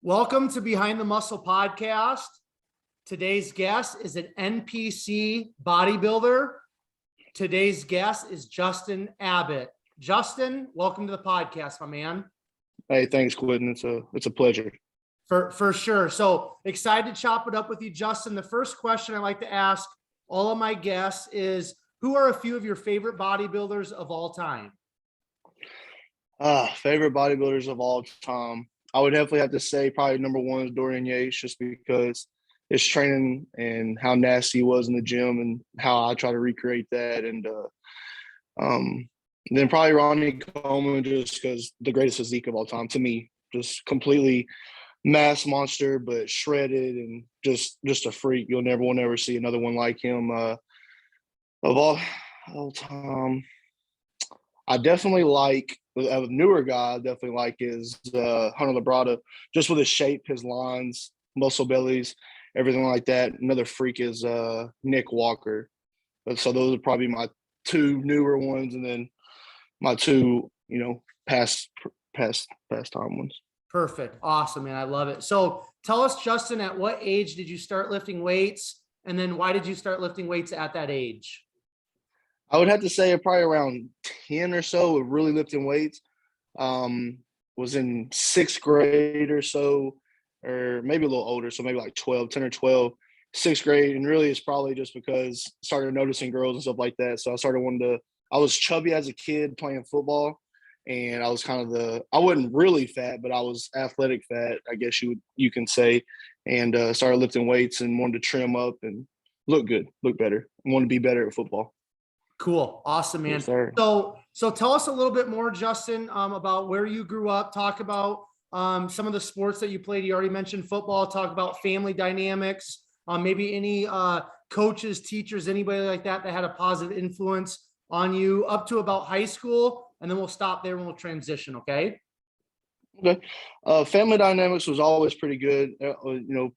Welcome to Behind the Muscle podcast. Today's guest is an NPC bodybuilder. Today's guest is Justin Abott. Justin, welcome to the podcast, my man. Hey, thanks, Quentin. It's a pleasure. For sure. So excited to chop it up with you, Justin. The first question I like to ask all of my guests is, who are a few of your favorite bodybuilders of all time? Favorite bodybuilders of all time. I would definitely have to say probably number one is Dorian Yates, just because his training and how nasty he was in the gym and how I try to recreate that. And then probably Ronnie Coleman, just because the greatest physique of all time to me, just completely mass monster, but shredded and just a freak. Will never see another one like him. Of all time, I definitely like a newer guy. I definitely like is Hunter Labrada, just with his shape, his lines, muscle bellies, everything like that. Another freak is Nick Walker. So those are probably my two newer ones, and then my two, past time ones. Perfect. Awesome, man. I love it. So tell us, Justin, at what age did you start lifting weights? And then why did you start lifting weights at that age? I would have to say probably around 10 or so of really lifting weights. Was in sixth grade or so, or maybe a little older. So maybe like 10 or 12, sixth grade. And really it's probably just because I started noticing girls and stuff like that. So I was chubby as a kid playing football. And I was kind of I wasn't really fat, but I was athletic fat, I guess you can say. And started lifting weights and wanted to trim up and look good, look better. I wanted to be better at football. Cool. Awesome, man. Yes, sir. So tell us a little bit more, Justin, about where you grew up. Talk about some of the sports that you played. You already mentioned football. Talk about family dynamics, maybe any coaches, teachers, anybody like that had a positive influence on you up to about high school. And then we'll stop there and we'll transition. Okay. Okay. Family dynamics was always pretty good,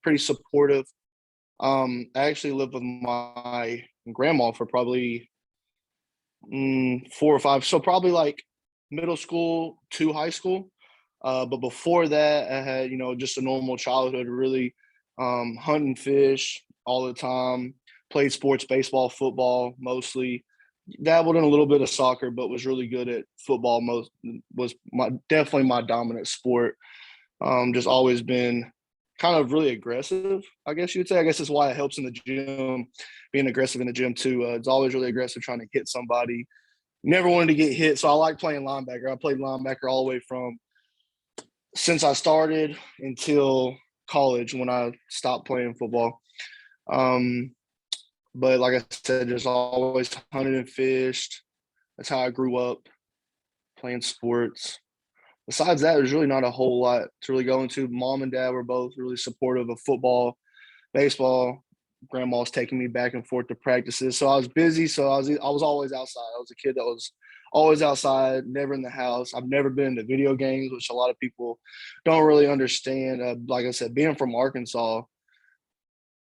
pretty supportive. I actually lived with my grandma for probably 4 or 5, so probably like middle school to high school. But before that, I had, just a normal childhood, really hunting, fish all the time, played sports, baseball, football, mostly. Dabbled in a little bit of soccer, but was really good at football. Definitely my dominant sport. Just always been kind of really aggressive, I guess you would say. I guess that's why it helps in the gym, being aggressive in the gym too. It's always really aggressive trying to hit somebody. Never wanted to get hit, so I like playing linebacker. I played linebacker all the way from since I started until college when I stopped playing football. But like I said, just always hunted and fished. That's how I grew up, playing sports. Besides that, there's really not a whole lot to really go into. Mom and dad were both really supportive of football, baseball. Grandma was taking me back and forth to practices. So I was busy. So I was always outside. I was a kid that was always outside, never in the house. I've never been into video games, which a lot of people don't really understand. Like I said, being from Arkansas,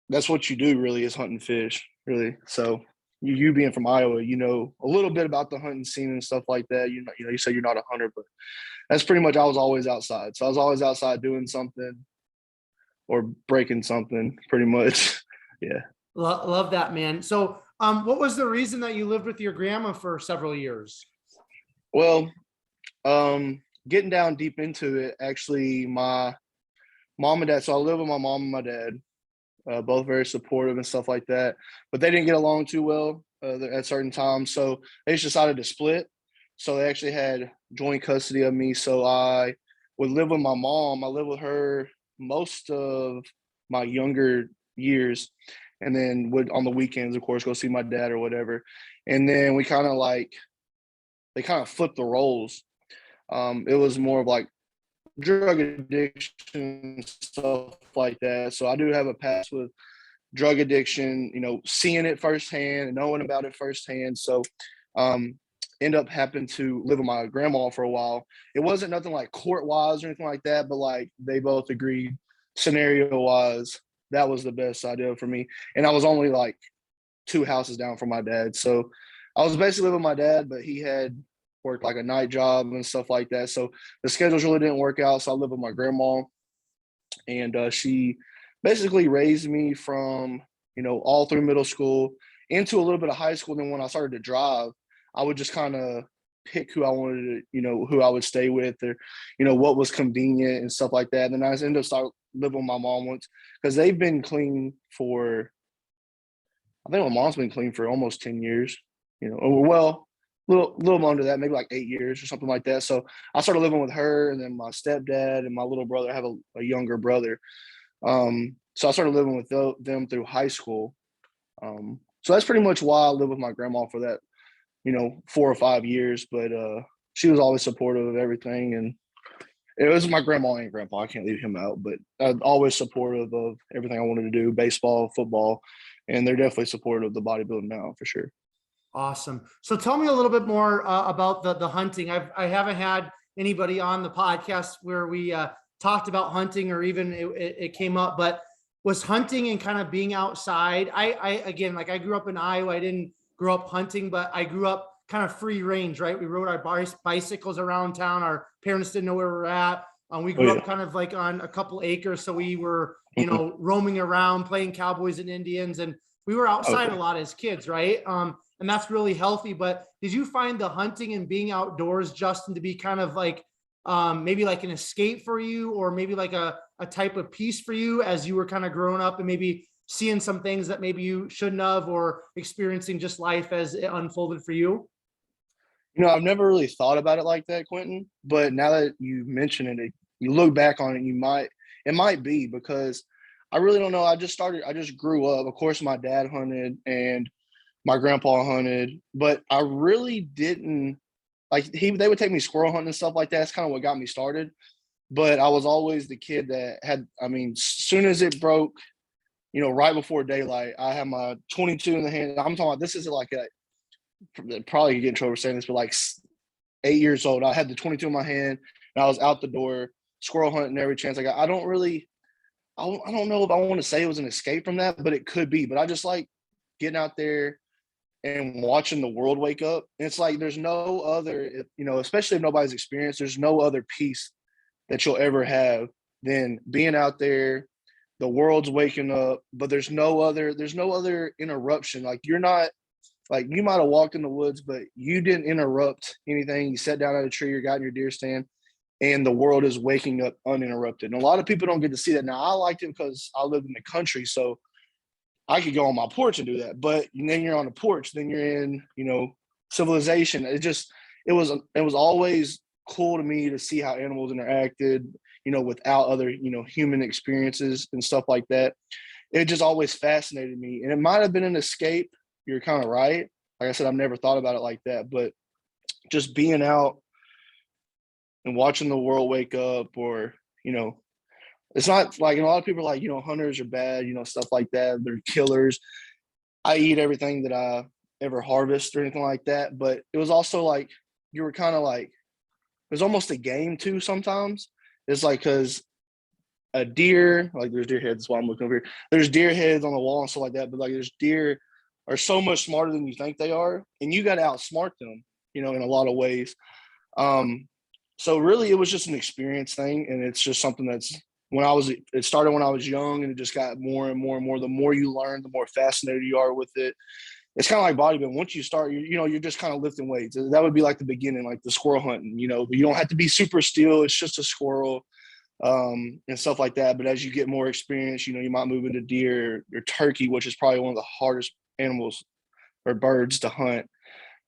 that's what you do really, is hunt and fish, really. So you being from Iowa, a little bit about the hunting scene and stuff like that. You say you're not a hunter, but that's pretty much, I was always outside. So I was always outside doing something or breaking something, pretty much. Yeah. Love that, man. So what was the reason that you lived with your grandma for several years? Well, getting down deep into it, actually, my mom and dad, so I live with my mom and my dad, both very supportive and stuff like that, but they didn't get along too well at certain times. So they just decided to split. So they actually had joint custody of me. So I would live with my mom. I lived with her most of my younger years, and then would on the weekends, of course, go see my dad or whatever. And then they kind of flipped the roles. It was more of like drug addiction, stuff like that. So I do have a past with drug addiction, seeing it firsthand and knowing about it firsthand. So end up having to live with my grandma for a while. It wasn't nothing like court wise or anything like that, but like they both agreed scenario wise, that was the best idea for me. And I was only like 2 houses down from my dad. So I was basically living with my dad, but he had worked like a night job and stuff like that. So the schedules really didn't work out. So I lived with my grandma. And she basically raised me from, all through middle school into a little bit of high school. Then when I started to drive, I would just kind of pick who I wanted to, who I would stay with, or, what was convenient and stuff like that. And then I just ended up starting living with my mom once, because they've been clean for, I think my mom's been clean for almost 10 years, well, little under that, maybe like 8 years or something like that. So I started living with her, and then my stepdad and my little brother. I have a younger brother. So I started living with them through high school. So that's pretty much why I lived with my grandma for that, 4 or 5 years. But she was always supportive of everything, and it was my grandma and grandpa. I can't leave him out, but always supportive of everything I wanted to do, baseball, football, and they're definitely supportive of the bodybuilding now for sure. Awesome. So tell me a little bit more about the hunting. I haven't had anybody on the podcast where we talked about hunting, or even it came up, but was hunting and kind of being outside. I again, like, I grew up in Iowa. I didn't grow up hunting, but I grew up kind of free range, right? We rode our bicycles around town. Our parents didn't know where we were at. We grew up kind of like on a couple acres. So we were, roaming around, playing cowboys and Indians, and we were outside a lot as kids, right? And that's really healthy. But did you find the hunting and being outdoors, Justin, to be kind of like maybe like an escape for you, or maybe like a type of peace for you as you were kind of growing up and maybe seeing some things that maybe you shouldn't have, or experiencing just life as it unfolded for you? I've never really thought about it like that, Quentin, but now that you mention it, you look back on it, it might be, because I really don't know. I just grew up. Of course, my dad hunted and my grandpa hunted, but I really didn't they would take me squirrel hunting and stuff like that. That's kind of what got me started. But I was always the kid that had, as soon as it broke, right before daylight, I had my 22 in the hand. I'm talking about, this is like probably could get in trouble for saying this, but like 8 years old, I had the 22 in my hand, and I was out the door squirrel hunting every chance I got. I don't know if I want to say it was an escape from that, but it could be. But I just like getting out there and watching the world wake up. And it's like there's no other, especially if nobody's experienced, there's no other peace that you'll ever have than being out there. The world's waking up, but there's no other interruption. Like, you're not, like, you might have walked in the woods, but you didn't interrupt anything. You sat down at a tree or got in your deer stand, and the world is waking up uninterrupted. And a lot of people don't get to see that. Now, I liked it because I lived in the country, so I could go on my porch and do that. But then you're on the porch, then you're in, civilization. It was always cool to me to see how animals interacted, without other, human experiences and stuff like that. It just always fascinated me. And it might have been an escape. You're kind of right. Like I said, I've never thought about it like that, but just being out and watching the world wake up, or, it's not like, a lot of people are like, hunters are bad, stuff like that. They're killers. I eat everything that I ever harvest or anything like that. But it was also like, you were kind of like, it was almost a game too sometimes. It's like, because a deer, like, there's deer heads, that's why I'm looking over here. There's deer heads on the wall and stuff like that. But like, there's deer are so much smarter than you think they are. And you got to outsmart them, in a lot of ways. So really, it was just an experience thing. And it's just something that's, it started when I was young, and it just got more and more and more. The more you learn, the more fascinated you are with it. It's kind of like bodybuilding. Once you start, you're just kind of lifting weights. That would be like the beginning, like the squirrel hunting. You don't have to be super still. It's just a squirrel, and stuff like that. But as you get more experience, you might move into deer or turkey, which is probably one of the hardest animals or birds to hunt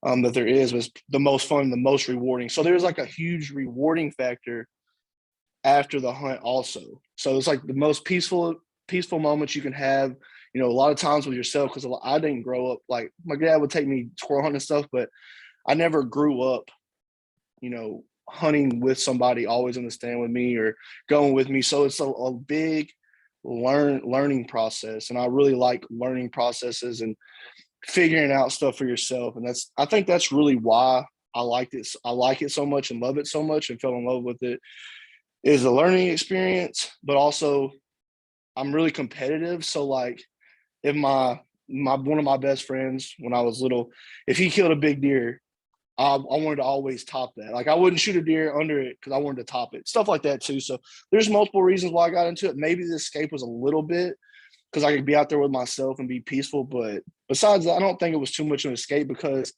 that there is. Was the most fun, the most rewarding. So there's like a huge rewarding factor after the hunt also. So it's like the most peaceful moments you can have, a lot of times with yourself, because I didn't grow up, like, my dad would take me squirrel hunting and stuff, but I never grew up, hunting with somebody always in the stand with me or going with me. So it's a big learning process. And I really like learning processes and figuring out stuff for yourself. And I think that's really why I liked it. I like it so much and love it so much and fell in love with it. Is a learning experience, but also I'm really competitive. So like, if my one of my best friends when I was little, if he killed a big deer, I wanted to always top that. Like I wouldn't shoot a deer under it because I wanted to top it. Stuff like that too. So there's multiple reasons why I got into it. Maybe the escape was a little bit because I could be out there with myself and be peaceful. But besides that, I don't think it was too much of an escape because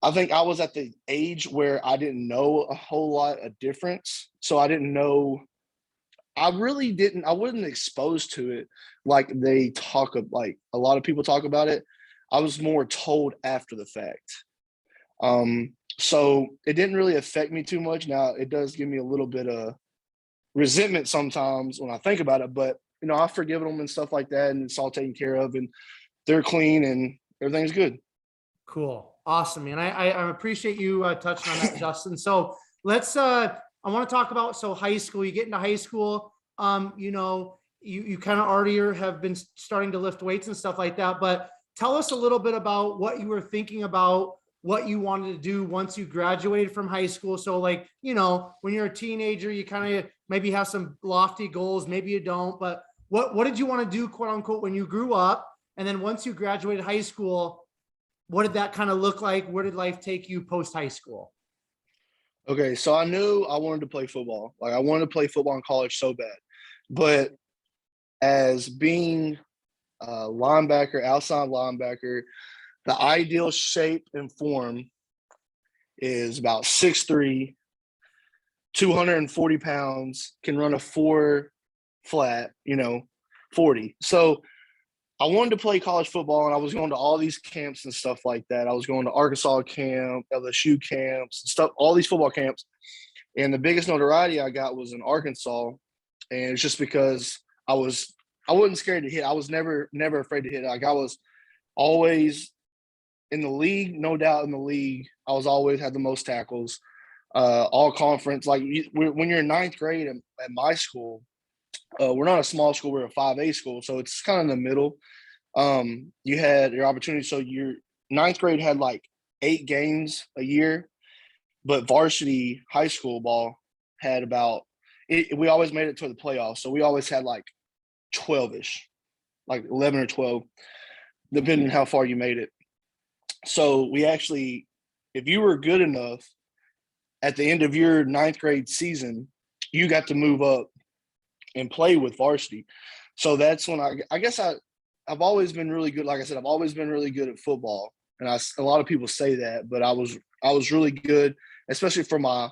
I think I was at the age where I didn't know a whole lot of difference. So I didn't know, I wasn't exposed to it like they talk of, like a lot of people talk about it. I was more told after the fact. So it didn't really affect me too much. Now it does give me a little bit of resentment sometimes when I think about it, but you know, I've forgiven them and stuff like that, and it's all taken care of, and they're clean and everything's good. Cool. Awesome, man. I appreciate you touching on that, Justin. So let's, I want to talk about, so high school, you get into high school, you know, you kind of already have been starting to lift weights and stuff like that, but tell us a little bit about what you were thinking about, what you wanted to do once you graduated from high school. So like, you know, when you're a teenager, you kind of maybe have some lofty goals, maybe you don't, but what did you want to do, quote unquote, when you grew up? And then once you graduated high school, what did that kind of look like? Where did life take you post high school? Okay, so I knew I wanted to play football. Like I wanted to play football in college so bad, but as being a linebacker, outside linebacker, the ideal shape and form is about 6'3", 240 pounds, can run a 4 flat, you know, 40. So I wanted to play college football, and I was going to all these camps and stuff like that. I was going to Arkansas camp, LSU camps, stuff, all these football camps. And the biggest notoriety I got was in Arkansas, and it's just because I wasn't scared to hit. I was never afraid to hit. Like I was always in the league, no doubt in the league. I was always had the most tackles, all conference. Like when you're in ninth grade at my school, we're not a small school, we're a 5A school, so it's kind of in the middle. You had your opportunity. So your ninth grade had like 8 games a year, but varsity high school ball had about we always made it to the playoffs. So we always had like 12-ish, like 11 or 12, depending on how far you made it. So we actually, if you were good enough at the end of your ninth grade season, you got to move up and play with varsity. So that's when I guess I've always been really good. Like I said, I've always been really good at football. And a lot of people say that, but I was really good, especially for my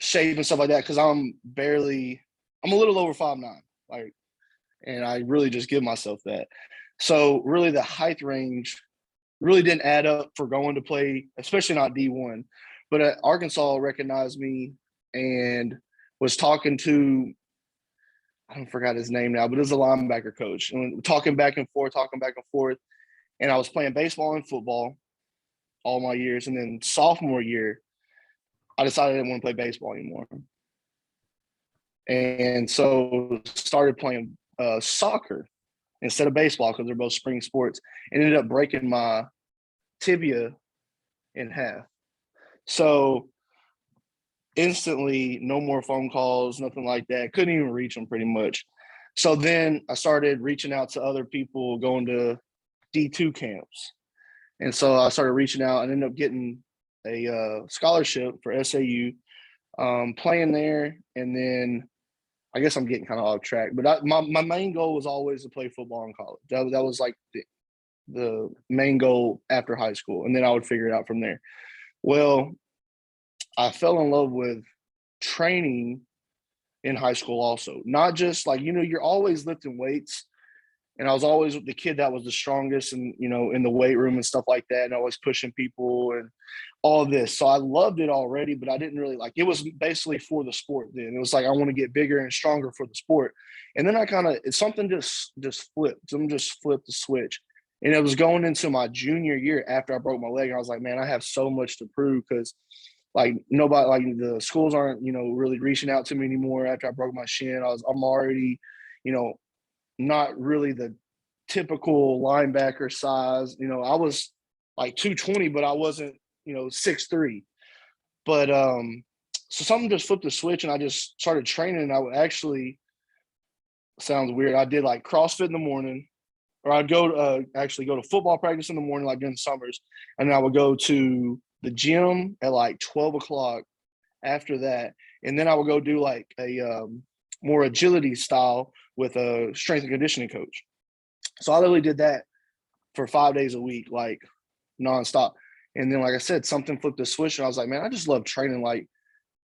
shape and stuff like that. Cause I'm a little over 5'9", like, and I really just give myself that. So really the height range really didn't add up for going to play, especially not D1. But Arkansas recognized me and was talking to, I don't forgot his name now, but it was a linebacker coach. And talking back and forth. And I was playing baseball and football all my years. And then sophomore year, I decided I didn't want to play baseball anymore. And so started playing soccer instead of baseball because they're both spring sports. And ended up breaking my tibia in half. So instantly, no more phone calls, nothing like that. Couldn't even reach them pretty much. So then I started reaching out to other people, going to D2 camps. And so I started reaching out and ended up getting a scholarship for SAU, playing there. And then I guess I'm getting kind of off track, but my main goal was always to play football in college. That was like the main goal after high school. And then I would figure it out from there. Well, I fell in love with training in high school also. Not just like, you know, you're always lifting weights. And I was always the kid that was the strongest and, you know, in the weight room and stuff like that. And always pushing people and all of this. So I loved it already, but I didn't really like it. Was basically for the sport then. It was like I want to get bigger and stronger for the sport. And then I something just flipped. Something just flipped the switch. And it was going into my junior year after I broke my leg. And I was like, man, I have so much to prove because like nobody, like the schools aren't, you know, really reaching out to me anymore after I broke my shin. I'm already, you know, not really the typical linebacker size. You know, I was like 220, but I wasn't, you know, 6'3". But so something just flipped the switch and I just started training. And I would actually, sounds weird, I did like CrossFit in the morning, or I'd go to football practice in the morning, like during the summers, and then I would go to the gym at like 12 o'clock after that. And then I would go do like a more agility style with a strength and conditioning coach. So I literally did that for 5 days a week, like nonstop. And then, like I said, something flipped the switch, and I was like, man, I just love training. Like,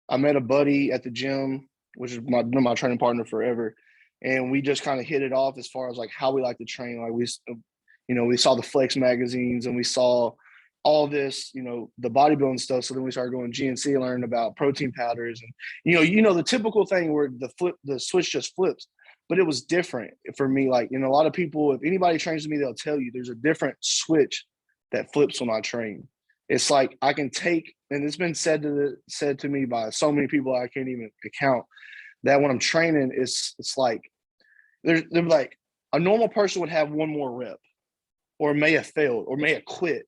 I met a buddy at the gym, which is my training partner forever, and we just kind of hit it off as far as like how we like to train. Like we saw the Flex magazines, and we saw all this, the bodybuilding stuff. So then we started going GNC and learning about protein powders, and the typical thing where the switch just flips. But it was different for me. Like, a lot of people, if anybody trains with me, they'll tell you there's a different switch that flips when I train. It's like I can take, and it's been said to me by so many people I can't even count, that when I'm training, it's like they're like a normal person would have one more rep, or may have failed, or may have quit,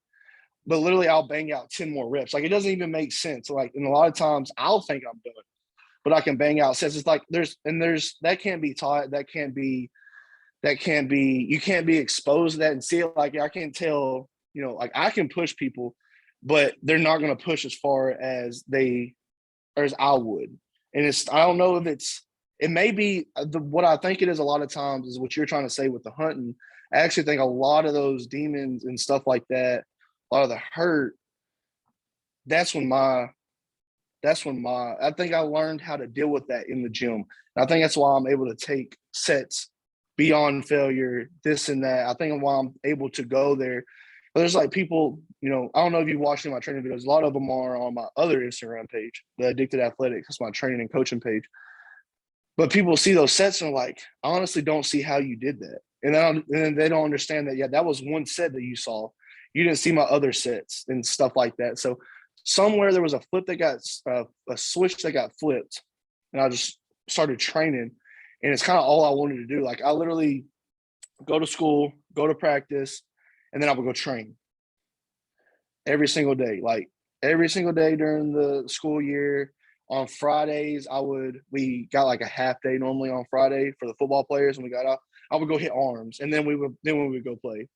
but literally I'll bang out 10 more reps. Like, it doesn't even make sense. Like, and a lot of times I'll think I'm done, but I can bang out sets. It's like there's that can't be taught. That can't be you can't be exposed to that and see it. Like, I can't tell, like, I can push people, but they're not going to push as far as as I would. And I don't know if it may be what I think it is a lot of times is what you're trying to say with the hunting. I actually think a lot of those demons and stuff like that, a lot of the hurt, that's when I think I learned how to deal with that in the gym. And I think that's why I'm able to take sets beyond failure, this and that. I think why I'm able to go there. But there's like people, I don't know if you've watched my training videos. A lot of them are on my other Instagram page, the Addicted Athletics. That's my training and coaching page. But people see those sets and are like, I honestly don't see how you did that. And then they don't understand that, yeah, that was one set that you saw. You didn't see my other sets and stuff like that. So somewhere there was a flip that got a switch that got flipped, and I just started training, and it's kind of all I wanted to do. Like, I literally go to school, go to practice, and then I would go train every single day. Like, every single day during the school year. On Fridays, we got like a half day normally on Friday for the football players. When we got out, I would go hit arms, and then we would go play.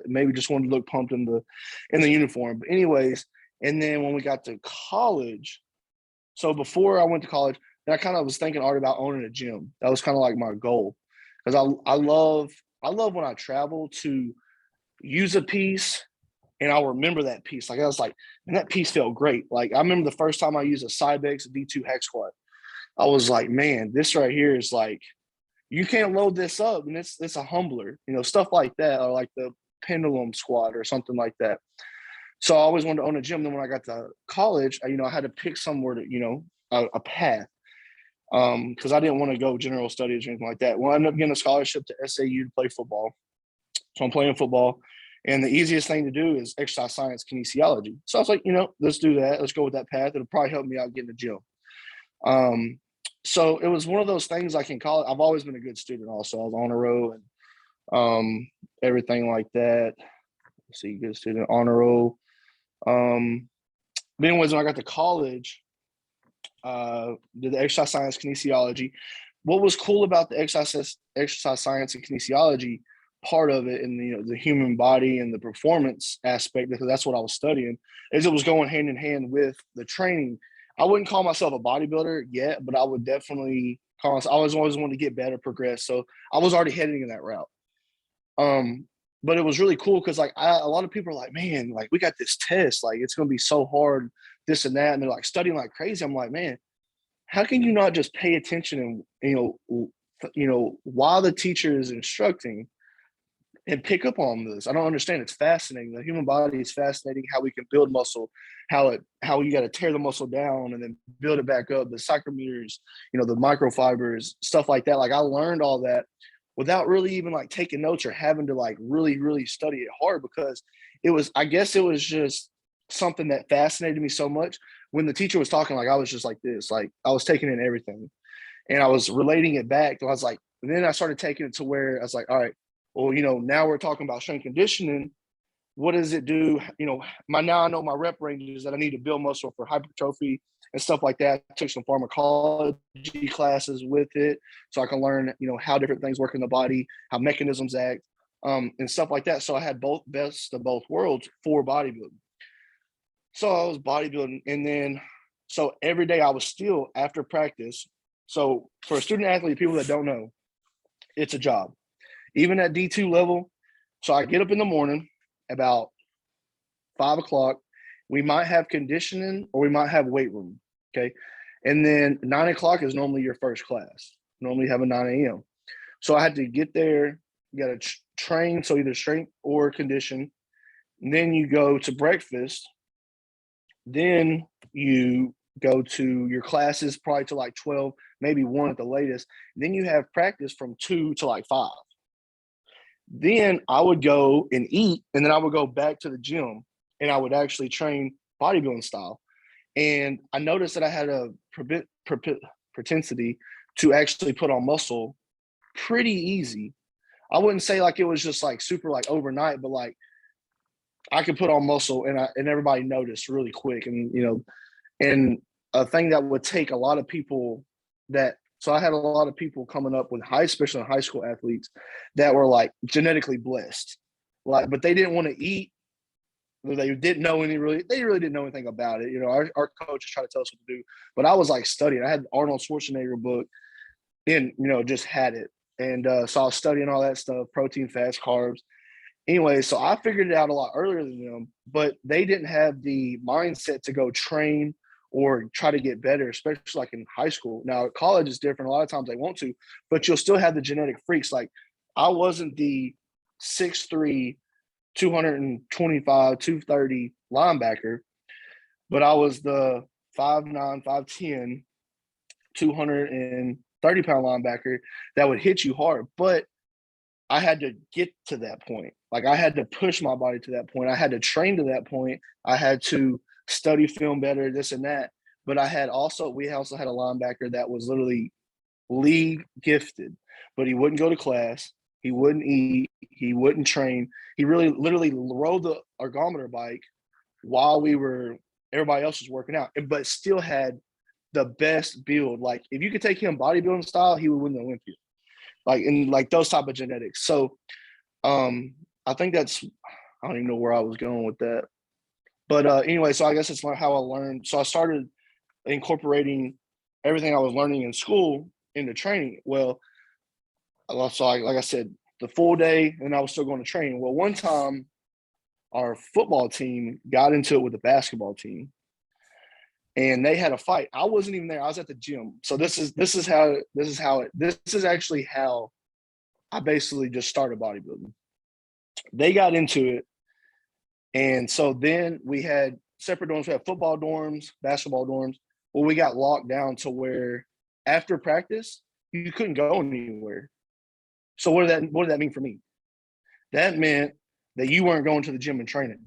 Maybe just wanted to look pumped in the uniform. But anyways. And then when we got to college, so before I went to college, then I kind of was thinking already about owning a gym. That was kind of like my goal, because I love when I travel to use a piece and I'll remember that piece. Like, I was like, and that piece felt great. Like, I remember the first time I used a Cybex V2 hack squat. I was like, man, this right here is like, you can't load this up, and it's a humbler, stuff like that, or like the pendulum squat or something like that. So I always wanted to own a gym. Then when I got to college, I had to pick somewhere to, a path, because I didn't want to go general studies or anything like that. Well, I ended up getting a scholarship to SAU to play football. So I'm playing football, and the easiest thing to do is exercise science kinesiology. So I was like, let's do that. Let's go with that path. It'll probably help me out getting a gym. So it was one of those things. Like, in college, I've always been a good student. Also, I was on a row and everything like that. Let's see, good student, honor roll. But anyways, when I got to college, did the exercise science kinesiology. What was cool about the exercise science and kinesiology part of it, and the human body and the performance aspect, because that's what I was studying, is it was going hand in hand with the training. I wouldn't call myself a bodybuilder yet, but I would definitely call myself. I always wanted to get better, progress. So I was already heading in that route. But it was really cool because, like, a lot of people are like, man, like, we got this test, like, it's going to be so hard, this and that. And they're like studying like crazy. I'm like, man, how can you not just pay attention and, while the teacher is instructing, and pick up on this? I don't understand. It's fascinating. The human body is fascinating, how we can build muscle, how you got to tear the muscle down and then build it back up, the psychrometers, the microfibers, stuff like that. Like, I learned all that without really even like taking notes or having to like really, really study it hard, because I guess it was just something that fascinated me so much. When the teacher was talking, like, I was just like this, like, I was taking in everything and I was relating it back. And I was like, and then I started taking it to where I was like, all right, well, now we're talking about strength conditioning. What does it do? Now I know my rep ranges that I need to build muscle for hypertrophy and stuff like that. I took some pharmacology classes with it, so I can learn, how different things work in the body, how mechanisms act, and stuff like that. So I had best of both worlds for bodybuilding. So I was bodybuilding, and then so every day I was still after practice. So for a student athlete, people that don't know, it's a job. Even at D2 level, so I get up in the morning about 5 o'clock. We might have conditioning or we might have weight room. Okay. And then 9 o'clock is normally your first class. Normally have a 9 a.m. So I had to get there, you got to train, so either strength or condition. And then you go to breakfast. Then you go to your classes probably to like 12, maybe 1 at the latest. Then you have practice from 2 to like 5. Then I would go and eat, and then I would go back to the gym, and I would actually train bodybuilding style. And I noticed that I had a propensity to actually put on muscle pretty easy. I wouldn't say like it was just like super like overnight, but like I could put on muscle, and everybody noticed really quick. And a thing that would take a lot of people so I had a lot of people coming up with especially high school athletes that were like genetically blessed, like, but they didn't want to eat. They really didn't know anything about it. Our coaches try to tell us what to do, but I was like studying. I had the Arnold Schwarzenegger book and, just had it. And so I was studying all that stuff, protein, fats, carbs. Anyway, so I figured it out a lot earlier than them, but they didn't have the mindset to go train or try to get better, especially like in high school. Now, college is different. A lot of times they want to, but you'll still have the genetic freaks. Like I wasn't the 6'3", 225, 230 linebacker, but I was the 5'9", 5'10", 230-pound linebacker that would hit you hard. But I had to get to that point. Like I had to push my body to that point. I had to train to that point. I had to study film better, this and that. But we also had a linebacker that was literally league gifted, but he wouldn't go to class. He wouldn't eat. He wouldn't train. He really literally rode the ergometer bike while everybody else was working out, but still had the best build. Like if you could take him bodybuilding style, he would win the Olympia. Like in like those type of genetics. So I think I don't even know where I was going with that. But anyway, so I guess it's how I learned. So I started incorporating everything I was learning in school into training. Well, so like I said, the full day, and I was still going to training. Well, one time our football team got into it with the basketball team, and they had a fight. I wasn't even there. I was at the gym. So this is actually how I basically just started bodybuilding. They got into it. And so then we had separate dorms. We had football dorms, basketball dorms. Well, we got locked down to where after practice, you couldn't go anywhere. So what did that mean for me? That meant that you weren't going to the gym and training.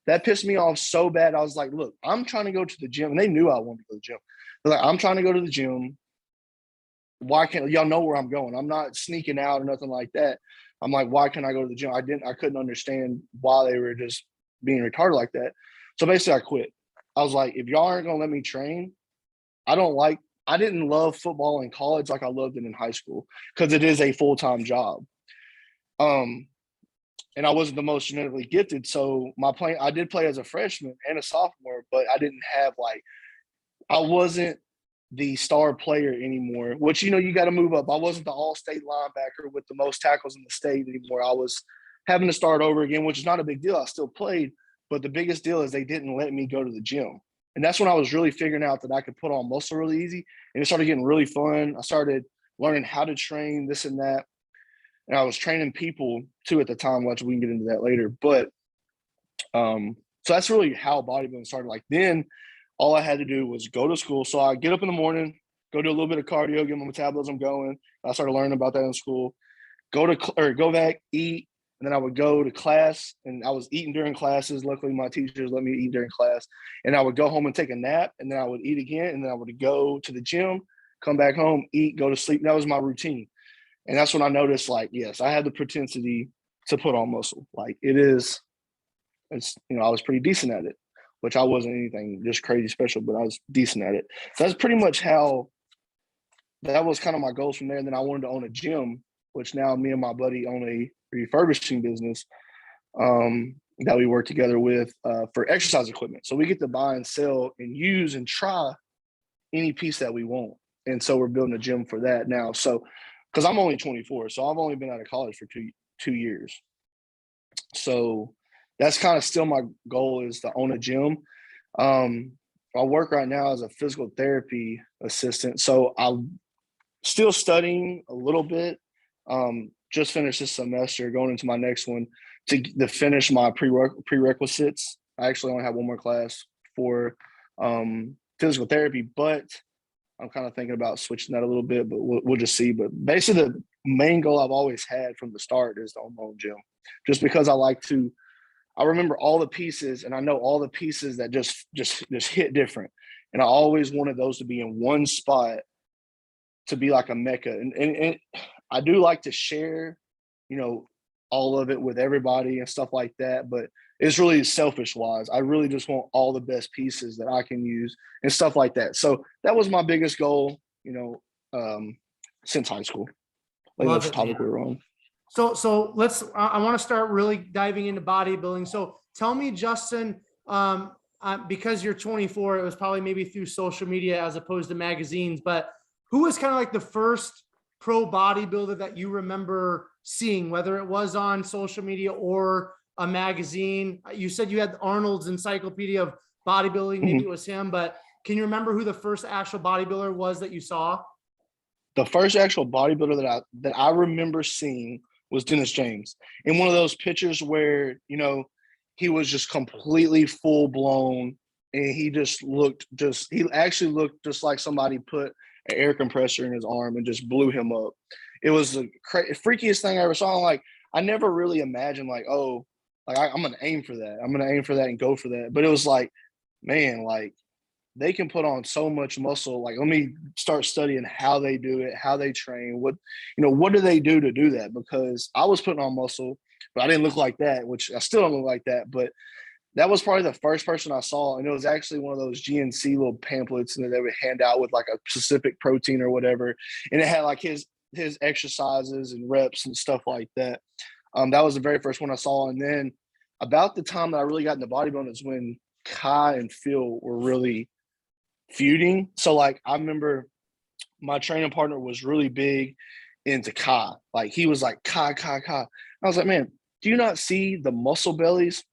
That pissed me off so bad. I was like, look, I'm trying to go to the gym. And they knew I wanted to go to the gym. They're like, I'm trying to go to the gym. Why can't y'all know where I'm going? I'm not sneaking out or nothing like that. I'm like, why can't I go to the gym? I couldn't understand why they were just being retarded like that. So basically I quit. I was like, if y'all aren't going to let me train, I didn't love football in college like I loved it in high school because it is a full-time job. And I wasn't the most genetically gifted. So I did play as a freshman and a sophomore, but I didn't have I wasn't the star player anymore, which, you got to move up. I wasn't the all-state linebacker with the most tackles in the state anymore. I was having to start over again, which is not a big deal. I still played, but the biggest deal is they didn't let me go to the gym. And that's when I was really figuring out that I could put on muscle really easy. And it started getting really fun. I started learning how to train, this and that. And I was training people too at the time, which we can get into that later. But so that's really how bodybuilding started. Like then all I had to do was go to school. So I get up in the morning, go do a little bit of cardio, get my metabolism going. I started learning about that in school. Go back, eat, and then I would go to class, and I was eating during classes. Luckily, my teachers let me eat during class. And I would go home and take a nap, and then I would eat again, and then I would go to the gym, come back home, eat, go to sleep. That was my routine. And that's when I noticed, yes, I had the propensity to put on muscle. I was pretty decent at it, which I wasn't anything just crazy special, but I was decent at it. So that's pretty much that was kind of my goals from there. And then I wanted to own a gym, which now me and my buddy own a refurbishing business. that we work together with for exercise equipment. So we get to buy and sell and use and try any piece that we want. And so we're building a gym for that now. So, because I'm only 24, so I've only been out of college for two years. So that's kind of still my goal, is to own a gym. I work right now as a physical therapy assistant. So I'm still studying a little bit. Just finished this semester, going into my next one to finish my prerequisites. I actually only have one more class for physical therapy, but I'm kind of thinking about switching that a little bit, but we'll just see. But basically the main goal I've always had from the start is to own my own gym, just because I remember all the pieces, and I know all the pieces that just hit different. And I always wanted those to be in one spot, to be like a mecca. And I do like to share, all of it with everybody and stuff like that. But it's really selfish wise. I really just want all the best pieces that I can use and stuff like that. So that was my biggest goal, since high school. Like, that's the topic we were on. So I want to start really diving into bodybuilding. So tell me, Justin, because you're 24, it was probably maybe through social media as opposed to magazines, but who was kind of like the first pro bodybuilder that you remember seeing, whether it was on social media or a magazine? You said you had Arnold's Encyclopedia of Bodybuilding. Maybe it was him, but can you remember who the first actual bodybuilder was that you saw? The first actual bodybuilder that I remember seeing was Dennis James, in one of those pictures where, he was just completely full blown, and he actually looked just like somebody put an air compressor in his arm and just blew him up. It was the freakiest thing I ever saw. Like, I never really imagined like, oh, like I'm going to aim for that. I'm going to aim for that and go for that. But it was like, man, like, they can put on so much muscle. Like, let me start studying how they do it, how they train, what do they do to do that? Because I was putting on muscle, but I didn't look like that, which I still don't look like that. But that was probably the first person I saw. And it was actually one of those GNC little pamphlets that they would hand out with like a specific protein or whatever. And it had like his exercises and reps and stuff like that. That was the very first one I saw. And then about the time that I really got into bodybuilding is when Kai and Phil were really feuding. So like, I remember my training partner was really big into Kai. Like, he was like, Kai. I was like, man, do you not see the muscle bellies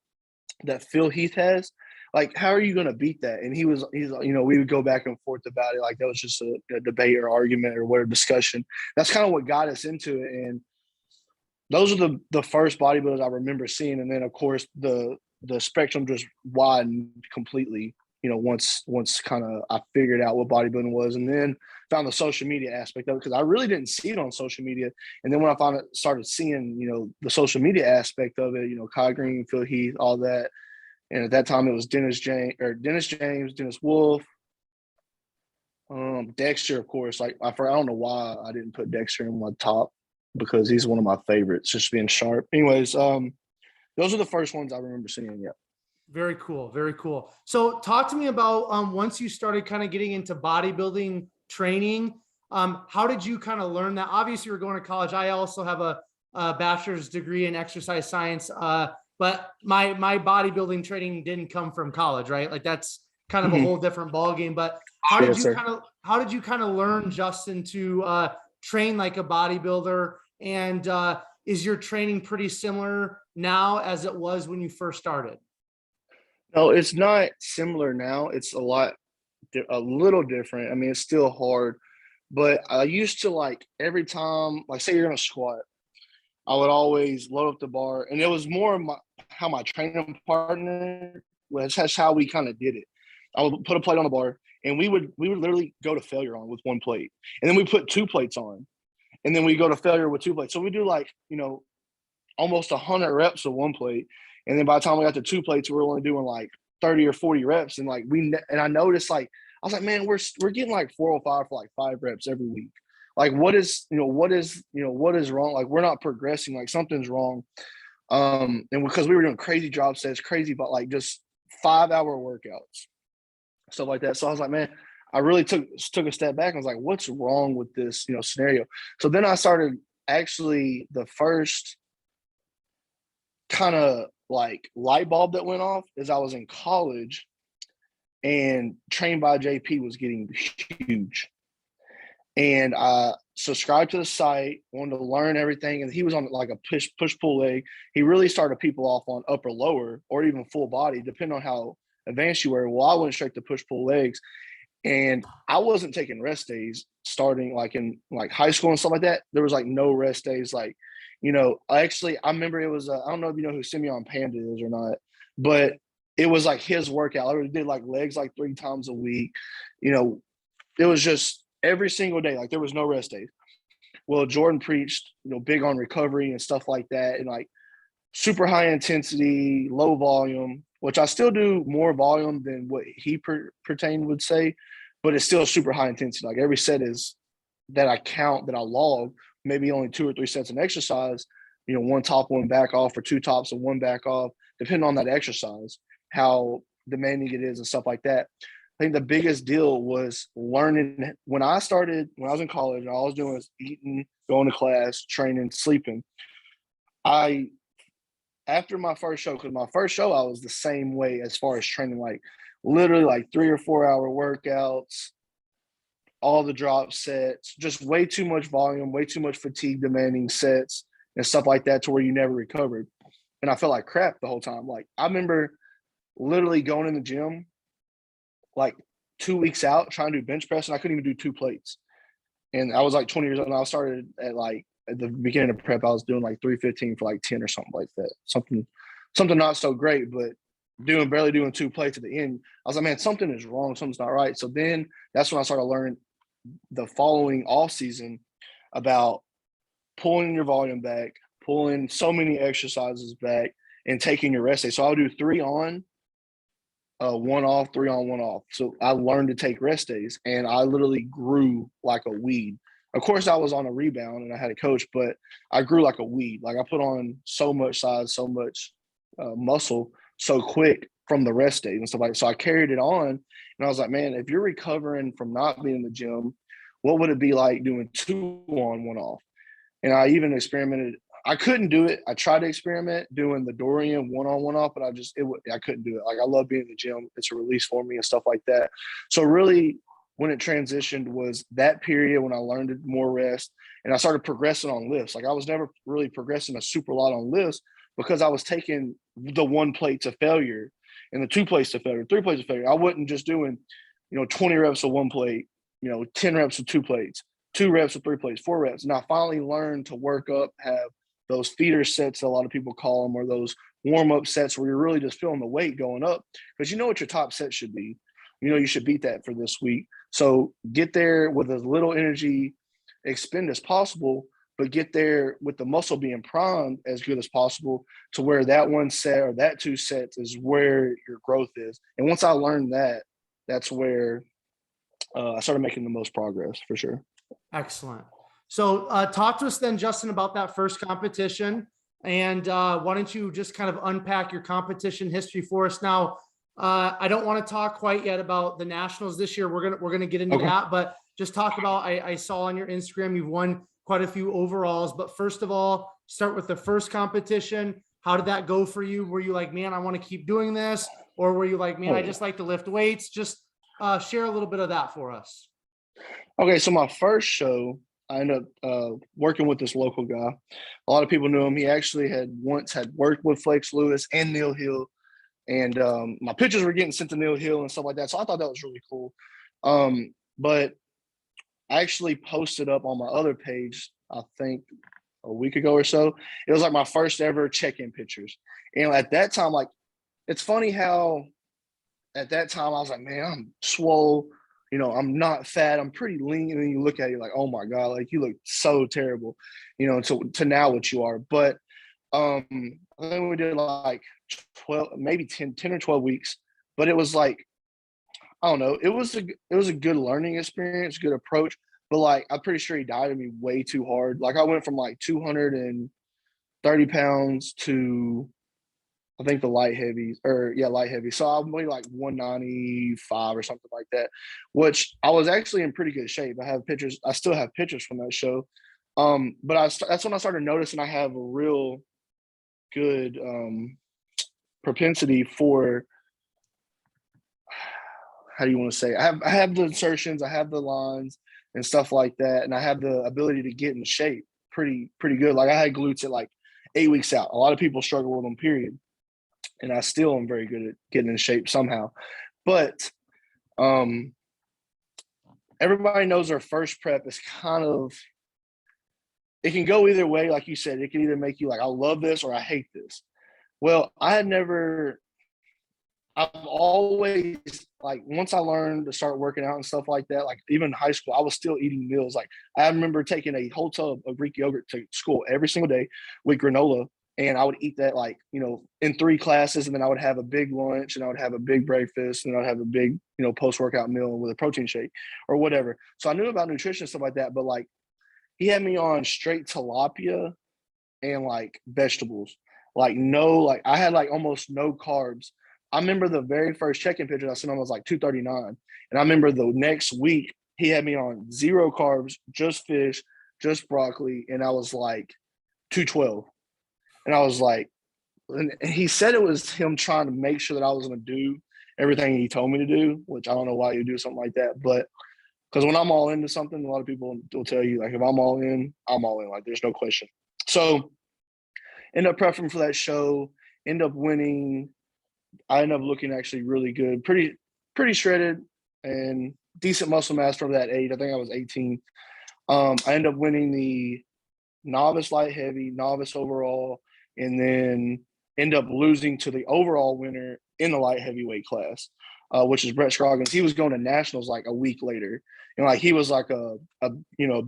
that Phil Heath has? Like, how are you going to beat that? And he's we would go back and forth about it. Like, that was just a debate or argument or whatever, discussion. That's kind of what got us into it. And those are the first bodybuilders I remember seeing. And then of course the spectrum just widened completely, once kind of I figured out what bodybuilding was, and then found the social media aspect of it, because I really didn't see it on social media. And then when I started seeing, the social media aspect of it, Kai Green, Phil Heath, all that. And at that time it was Dennis James, Dennis Wolf, Dexter, of course. Like, I don't know why I didn't put Dexter in my top, because he's one of my favorites, just being sharp. Anyways, those are the first ones I remember seeing. Yeah. Very cool. Very cool. So talk to me about once you started kind of getting into bodybuilding training, how did you kind of learn that? Obviously, you're going to college. I also have a bachelor's degree in exercise science, but my bodybuilding training didn't come from college, right? Like, that's kind of a whole different ballgame. But how did you kind of learn, Justin, to train like a bodybuilder? And is your training pretty similar now as it was when you first started? No, it's not similar now. It's a little different. I mean, it's still hard, but I used to, like, every time, like, say you're going to squat, I would always load up the bar, and it was more of how my training partner was. That's how we kind of did it. I would put a plate on the bar, and we would literally go to failure on with one plate, and then we put 2 plates on, and then we go to failure with 2 plates. So we do like, almost 100 reps of one plate. And then by the time we got to 2 plates, we were only doing like 30 or 40 reps. And like, I noticed, like, I was like, man, we're getting like 405 for like 5 reps every week. Like, what is wrong? Like, we're not progressing. Like, something's wrong. And because we were doing crazy drop sets, but like just 5-hour workouts, stuff like that. So I was like, man, I really took a step back. I was like, what's wrong with this, scenario? So then I started, actually, the first kind of like light bulb that went off is I was in college and Trained by JP was getting huge. And I subscribed to the site, wanted to learn everything. And he was on like a push pull leg. He really started people off on upper lower or even full body, depending on how advanced you were. Well, I went straight to push pull legs. And I wasn't taking rest days starting like in like high school and stuff like that. There was like no rest days. Like, you know, I remember it was, I don't know if you know who Simeon Panda is or not, but it was like his workout. I did like legs like 3 times a week. You know, it was just every single day. Like there was no rest days. Well, Jordan preached, you know, big on recovery and stuff like that. And like super high intensity, low volume, which I still do more volume than what he pertained would say, but it's still super high intensity. Like every set is that I count, that I log, maybe only 2 or 3 sets of exercise, you know, 1 top, 1 back off, or 2 tops and 1 back off, depending on that exercise, how demanding it is and stuff like that. I think the biggest deal was learning. When I was in college, all I was doing was eating, going to class, training, sleeping. After my first show, because my first show, I was the same way as far as training, like literally like 3 or 4 hour workouts, all the drop sets, just way too much volume, way too much fatigue demanding sets and stuff like that to where you never recovered. And I felt like crap the whole time. Like I remember literally going in the gym like 2 weeks out trying to do bench press and I couldn't even do 2 plates. And I was like 20 years old and I started at like at the beginning of prep, I was doing like 315 for like 10 or something like that. Something not so great, but barely doing 2 plates at the end. I was like, man, something is wrong. Something's not right. So then that's when I started learning the following off season about pulling your volume back, pulling so many exercises back, and taking your rest day. So I'll do 3 on, 1 off, 3 on, 1 off. So I learned to take rest days, and I literally grew like a weed. Of course, I was on a rebound and I had a coach, but I grew like a weed. Like I put on so much size, so much muscle so quick from the rest days and stuff like that. So I carried it on, and I was like, man, if you're recovering from not being in the gym, what would it be like doing 2 on, 1 off? And I even experimented. I couldn't do it. I tried to experiment doing the Dorian 1 on, 1 off, but I couldn't do it. Like I love being in the gym. It's a release for me and stuff like that. So really, when it transitioned was that period when I learned more rest and I started progressing on lifts. Like I was never really progressing a super lot on lifts because I was taking the 1 plate to failure and the 2 plates to failure, 3 plates to failure. I wasn't just doing, 20 reps of 1 plate, 10 reps of 2 plates, 2 reps of 3 plates, 4 reps. And I finally learned to work up, have those feeder sets, a lot of people call them, or those warm-up sets where you're really just feeling the weight going up because you know what your top set should be. You should beat that for this week. So get there with as little energy expend as possible, but get there with the muscle being primed as good as possible to where that 1 set or that 2 sets is where your growth is. And once I learned that, that's where I started making the most progress for sure. Excellent. So talk to us then, Justin, about that first competition. And why don't you just kind of unpack your competition history for us now? I don't want to talk quite yet about the Nationals this year. We're gonna get into that, but just talk about. I saw on your Instagram you've won quite a few overalls. But first of all, start with the first competition. How did that go for you? Were you like, man, I want to keep doing this, or were you like, man, I just like to lift weights? Just share a little bit of that for us. Okay, so my first show, I ended up working with this local guy. A lot of people knew him. He actually had worked with Flex Lewis and Neil Hill. And my pictures were getting sent to Neil Hill and stuff like that. So I thought that was really cool. But I actually posted up on my other page, I think a week ago or so. It was like my first ever check-in pictures. And at that time, like, it's funny how at that time I was like, man, I'm swole. I'm not fat. I'm pretty lean. And then you look at it like, oh my God, like you look so terrible, to now what you are. But I think we did like 12, maybe 10 or 12 weeks, but it was like, I don't know. It was a good learning experience, good approach, but like, I'm pretty sure he dieted me way too hard. Like I went from like 230 pounds to, I think light heavy. So I'm only like 195 or something like that, which I was actually in pretty good shape. I still have pictures from that show. But that's when I started noticing I have a real good propensity for, how do you want to say, I have the insertions, I have the lines and stuff like that, and I have the ability to get in shape pretty good. Like I had glutes at like 8 weeks out. A lot of people struggle with them, period. And I still am very good at getting in shape somehow. But everybody knows their first prep is kind of, it can go either way. Like you said, it can either make you like, I love this or I hate this. Well, I've always, like, once I learned to start working out and stuff like that, like even in high school, I was still eating meals. Like I remember taking a whole tub of Greek yogurt to school every single day with granola. And I would eat that, like, in 3 classes. And then I would have a big lunch and I would have a big breakfast and I'd have a big, post-workout meal with a protein shake or whatever. So I knew about nutrition and stuff like that. But like he had me on straight tilapia and like vegetables. Like I had like almost no carbs. I remember the very first check-in picture I sent him was like 239. And I remember the next week he had me on 0 carbs, just fish, just broccoli. And I was like 212. And I was like, and he said it was him trying to make sure that I was going to do everything he told me to do, which I don't know why you do something like that. But because when I'm all into something, a lot of people will tell you, like, if I'm all in, I'm all in. Like, there's no question. So end up prepping for that show, end up winning. I ended up looking actually really good, pretty shredded and decent muscle mass from that age. I think I was 18. I ended up winning the novice light heavy, novice overall, and then end up losing to the overall winner in the light heavyweight class, which is Brett Scroggins. He was going to nationals like a week later. And like he was like a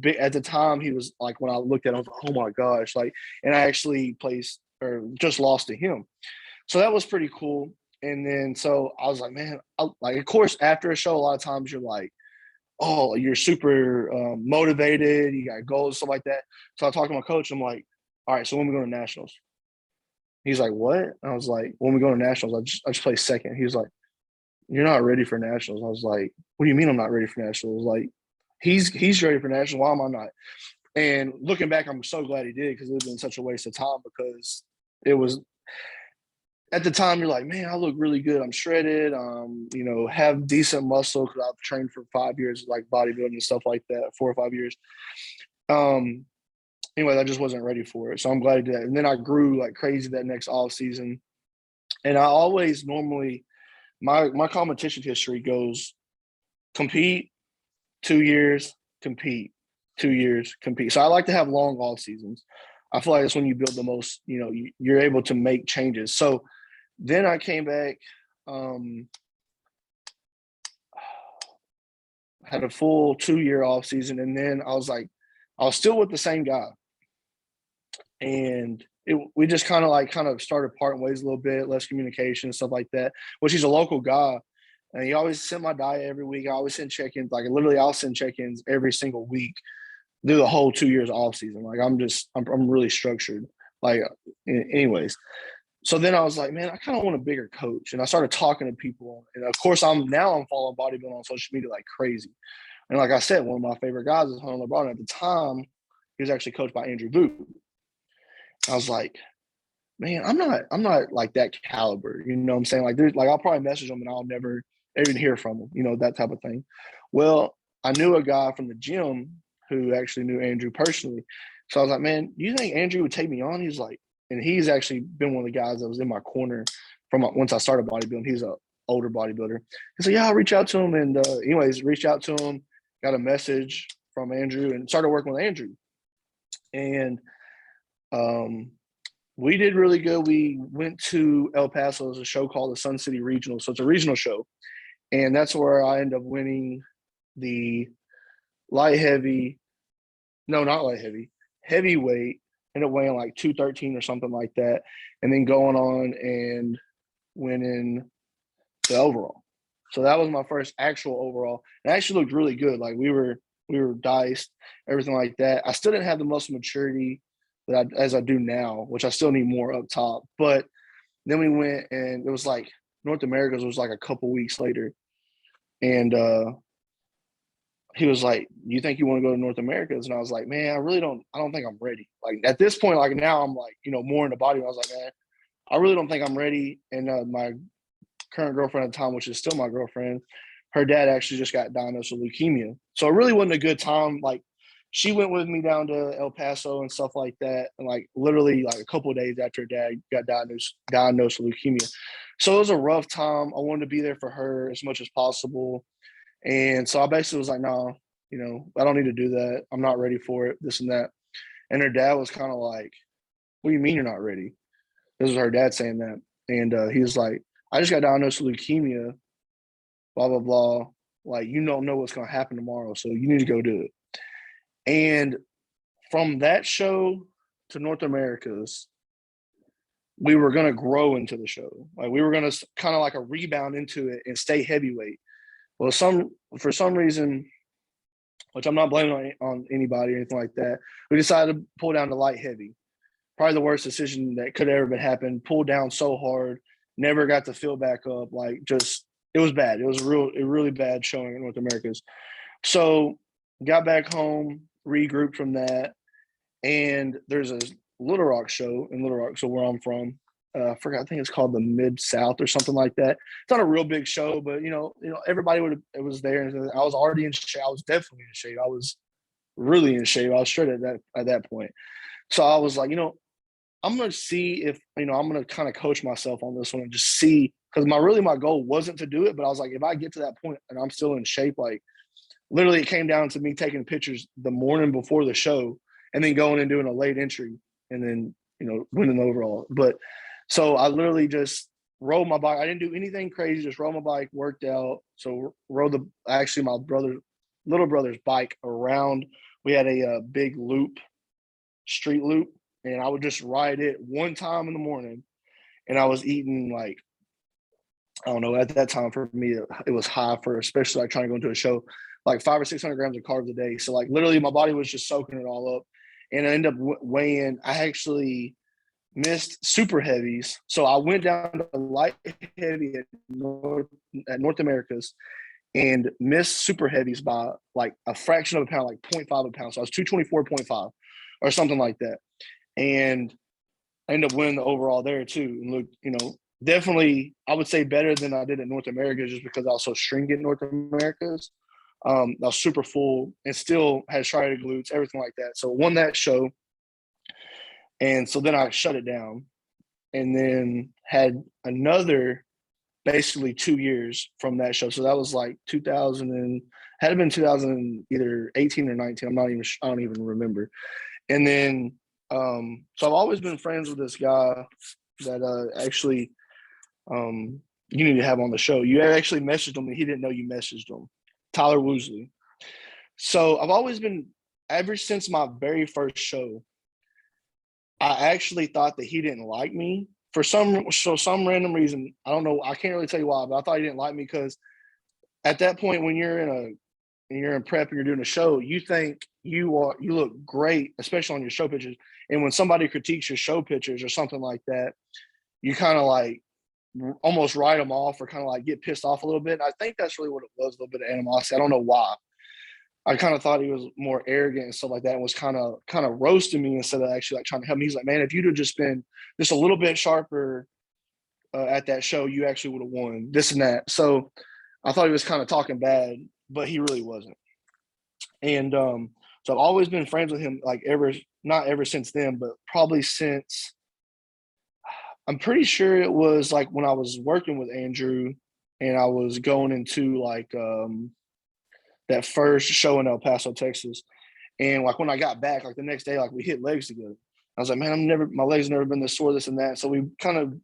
big, at the time, he was like, when I looked at him, I was like, oh my gosh, like, and I actually placed or just lost to him. So that was pretty cool. And then so I was like, man, like, of course, after a show, a lot of times you're like, oh, you're super motivated, you got goals, stuff like that. So I talked to my coach. I'm like, all right, so when we go to nationals? He's like, what? I was like, when we go to nationals, I just play second. He was like, you're not ready for nationals. I was like, what do you mean I'm not ready for nationals? Like, he's ready for nationals. Why am I not? And looking back, I'm so glad he did, because it would have been such a waste of time, because it was, at the time, you're like, man, I look really good. I'm shredded, have decent muscle, because I've trained for 5 years, like bodybuilding and stuff like that, 4 or 5 years. Anyway, I just wasn't ready for it. So I'm glad I did that. And then I grew like crazy that next off season. And I always normally, my competition history goes compete 2 years, compete 2 years, compete. So I like to have long off seasons. I feel like that's when you build the most, you're able to make changes. So then I came back, had a full 2-year off season. And then I was still with the same guy. And we just kind of started parting ways a little bit, less communication, stuff like that, which he's a local guy. And he always sent my diet every week. I always send check-ins. Like, literally, I'll send check-ins every single week through the whole 2 years off season. Like, I'm really structured. Like, anyways. So then I was like, man, I kind of want a bigger coach. And I started talking to people. And of course, I'm following bodybuilding on social media like crazy. And like I said, one of my favorite guys is Hunter LeBron. At the time, he was actually coached by Andrew Boot. I was like, man, I'm not like that caliber. You know what I'm saying? Like, I'll probably message him and I'll never even hear from him, that type of thing. Well, I knew a guy from the gym who actually knew Andrew personally. So I was like, man, do you think Andrew would take me on? He's like, and he's actually been one of the guys that was in my corner from once I started bodybuilding. He's an older bodybuilder. He said, yeah, I'll reach out to him. And anyways, reached out to him, got a message from Andrew, and started working with Andrew. And we did really good. We went to El Paso. There's a show called the Sun City Regional. So it's a regional show. And that's where I ended up winning the heavyweight, ended up weighing like 213 or something like that. And then going on and winning the overall. So that was my first actual overall. It actually looked really good. Like, we were diced, everything like that. I still didn't have the muscle maturity as I do now, which I still need more up top. But then we went, and it was like North America's was like a couple weeks later. And he was like, you think you want to go to North America's? And I was like, man, I don't think I'm ready. Like, at this point, like now I'm like, more into bodybuilding. I was like, man, I really don't think I'm ready. And my current girlfriend at the time, which is still my girlfriend, her dad actually just got diagnosed with leukemia. So it really wasn't a good time. Like, she went with me down to El Paso and stuff like that. And like literally like a couple of days after her dad got diagnosed with leukemia. So it was a rough time. I wanted to be there for her as much as possible. And so I basically was like, no, I don't need to do that. I'm not ready for it, this and that. And her dad was kind of like, what do you mean you're not ready? This is her dad saying that. And he was like, I just got diagnosed with leukemia, blah, blah, blah. Like, you don't know what's going to happen tomorrow, so you need to go do it. And from that show to North America's, we were going to grow into the show. Like, we were going to kind of like a rebound into it and stay heavyweight. Well, for some reason, which I'm not blaming on anybody or anything like that, we decided to pull down to light heavy. Probably the worst decision that could have ever been happened. Pulled down so hard, never got to fill back up. Like, just, it was bad. It was a really bad showing in North America's. So got back home, regrouped from that, and there's a Little Rock show in Little Rock, so where I'm from. I forgot. I think it's called the Mid South or something like that. It's not a real big show, but everybody it was there. And I was already in shape. I was definitely in shape. I was really in shape. I was straight at that point. So I was like, I'm going to see if, I'm going to kind of coach myself on this one and just see, because my goal wasn't to do it, but I was like, if I get to that point and I'm still in shape, like literally it came down to me taking pictures the morning before the show and then going and doing a late entry and then, winning the overall. But so I literally just rode my bike. I didn't do anything crazy, just rode my bike, worked out. So rode my little brother's bike around. We had a big loop, street loop, and I would just ride it one time in the morning. And I was eating like, I don't know, at that time for me, it was high for, especially like trying to go into a show, like 500 or 600 grams of carbs a day. So like literally my body was just soaking it all up. And I ended up weighing, I actually missed Super Heavies. So I went down to light heavy at North America's and missed Super Heavies by like a fraction of a pound, like 0.5 a pound. So I was 224.5 or something like that. And I ended up winning the overall there too. And look, definitely I would say better than I did at North America just because I was so stringent in North America's. I was super full and still had striated glutes, everything like that. So won that show. And so then I shut it down and then had another basically 2 years from that show. So that was like 2000 and had it been 2000 either 18 or 19. I don't even remember. And then, so I've always been friends with this guy that actually you need to have on the show. You actually messaged him and he didn't know you messaged him. Ty Woosley. So I've always been, ever since my very first show, I actually thought that he didn't like me for some random reason. I don't know. I can't really tell you why, but I thought he didn't like me because at that point when you're in prep and you're doing a show, you think you look great, especially on your show pictures. And when somebody critiques your show pictures or something like that, you kind of like almost write them off or kind of like get pissed off a little bit. And I think that's really what it was, a little bit of animosity. I don't know why. I kind of thought he was more arrogant and stuff like that and was kind of roasting me instead of actually like trying to help me. He's like, man, if you'd have just been just a little bit sharper at that show, you actually would have won this and that. So I thought he was kind of talking bad, but he really wasn't. And so I've always been friends with him, like not ever since then, but probably since, I'm pretty sure it was like when I was working with Andrew and I was going into like that first show in El Paso, Texas. And like when I got back, like the next day, like we hit legs together. I was like, man, my legs never been this sore, this and that. So we kind of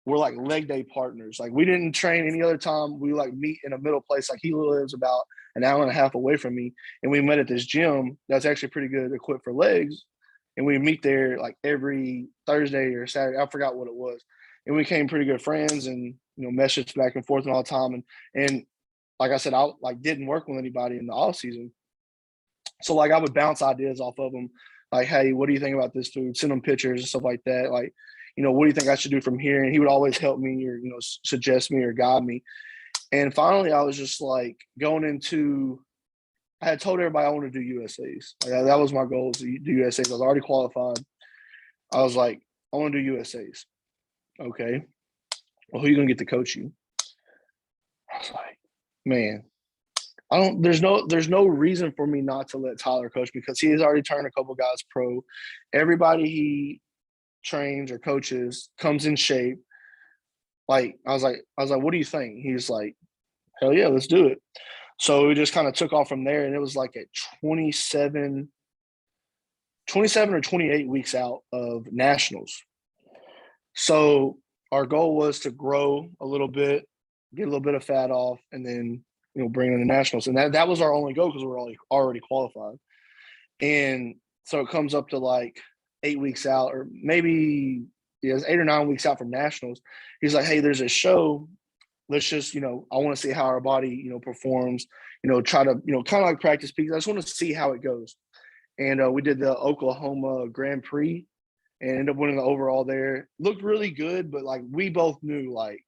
were like leg day partners. Like we didn't train any other time. We like meet in a middle place. Like he lives about an hour and a half away from me. And we met at this gym that's actually pretty good equipped for legs. And we meet there like every Thursday or Saturday. I forgot what it was. And we became pretty good friends and, messaged back and forth and all the time. And like I said, I like didn't work with anybody in the off season. So like I would bounce ideas off of them. Like, hey, what do you think about this food? Send them pictures and stuff like that. Like, what do you think I should do from here? And he would always help me or, suggest me or guide me. And finally, I was just like going into, I had told everybody I wanted to do USAs. Like, that was my goal, to do USAs. I was already qualified. I was like, I want to do USAs. Okay. Well, who are you gonna get to coach you? I was like, man, there's no reason for me not to let Tyler coach because he has already turned a couple guys pro. Everybody he trains or coaches comes in shape. Like I was like, what do you think? He's like, hell yeah, let's do it. So we just kind of took off from there, and it was like at 27 or 28 weeks out of nationals. So our goal was to grow a little bit, get a little bit of fat off, and then bring in the nationals. And that was our only goal because we were already qualified. And so it comes up to like 8 weeks out, or maybe 8 or 9 weeks out from nationals. He's like, hey, there's a show. Let's just, I want to see how our body, performs, try to, kind of like practice peaks. I just want to see how it goes. And we did the Oklahoma Grand Prix and ended up winning the overall there. Looked really good, but like we both knew like